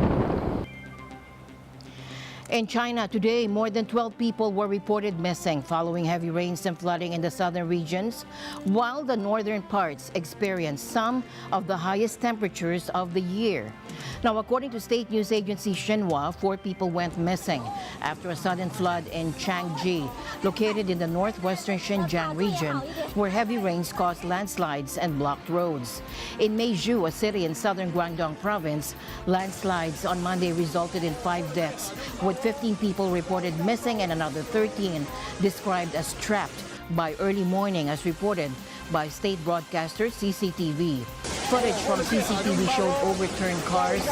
In China today, more than 12 people were reported missing following heavy rains and flooding in the southern regions, while the northern parts experienced some of the highest temperatures of the year. Now, according to state news agency Xinhua, 4 people went missing after a sudden flood in Changji, located in the northwestern Xinjiang region, where heavy rains caused landslides and blocked roads. In Meizhou, a city in southern Guangdong province, landslides on Monday resulted in 5 deaths, with 15 people reported missing and another 13 described as trapped by early morning, as reported by state broadcaster CCTV. Footage from CCTV showed overturned cars,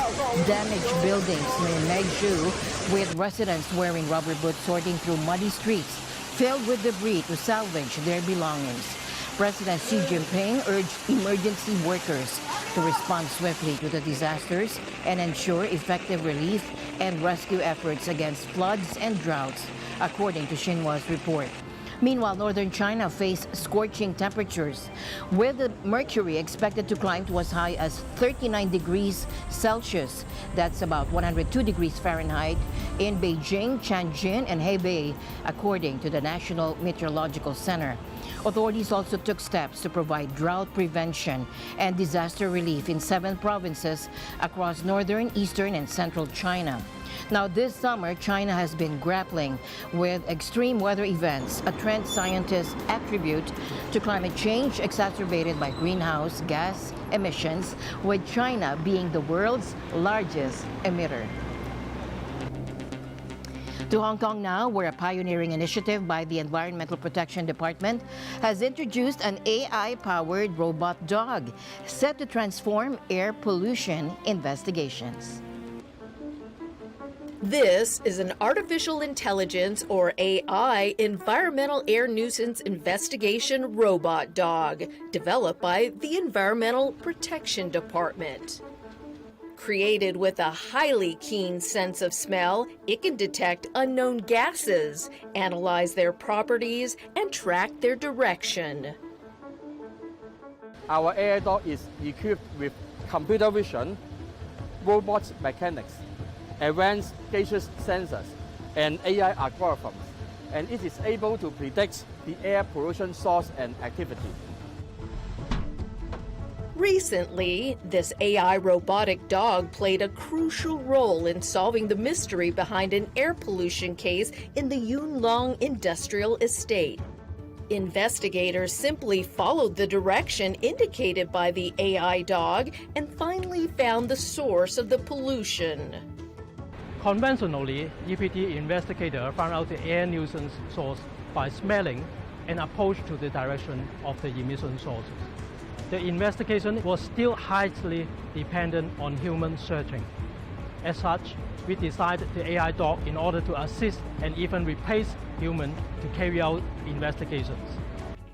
damaged buildings near Meizhou, with residents wearing rubber boots sorting through muddy streets filled with debris to salvage their belongings. President Xi Jinping urged emergency workers to respond swiftly to the disasters and ensure effective relief and rescue efforts against floods and droughts, according to Xinhua's report. Meanwhile, northern China faced scorching temperatures, with the mercury expected to climb to as high as 39 degrees Celsius. That's about 102 degrees Fahrenheit in Beijing, Tianjin, and Hebei, according to the National Meteorological Center. Authorities also took steps to provide drought prevention and disaster relief in 7 provinces across northern, eastern, and central China. Now, this summer, China has been grappling with extreme weather events, a trend scientists attribute to climate change exacerbated by greenhouse gas emissions, with China being the world's largest emitter. To Hong Kong now, where a pioneering initiative by the Environmental Protection Department has introduced an AI-powered robot dog set to transform air pollution investigations. This is an artificial intelligence, or AI, environmental air nuisance investigation robot dog developed by the Environmental Protection Department. Created with a highly keen sense of smell, it can detect unknown gases, analyze their properties, and track their direction. Our AI dog is equipped with computer vision, robot mechanics, advanced gaseous sensors, and AI algorithms, and it is able to predict the air pollution source and activity. Recently, this AI robotic dog played a crucial role in solving the mystery behind an air pollution case in the Yuen Long Industrial Estate. Investigators simply followed the direction indicated by the AI dog and finally found the source of the pollution. Conventionally, EPT investigator found out the air nuisance source by smelling and approached to the direction of the emission sources. The investigation was still highly dependent on human searching. As such, we designed the AI dog in order to assist and even replace humans to carry out investigations.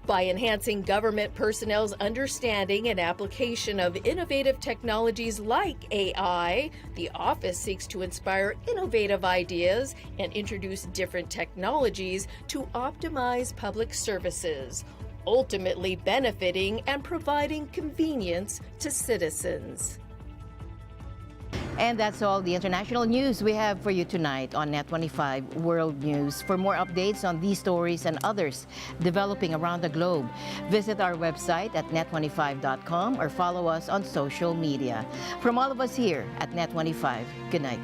By enhancing government personnel's understanding and application of innovative technologies like AI, the office seeks to inspire innovative ideas and introduce different technologies to optimize public services, ultimately benefiting and providing convenience to citizens. And that's all the international news we have for you tonight on Net 25 World News. For more updates on these stories and others developing around the globe, visit our website at net25.com or follow us on social media. From all of us here at Net 25, good night.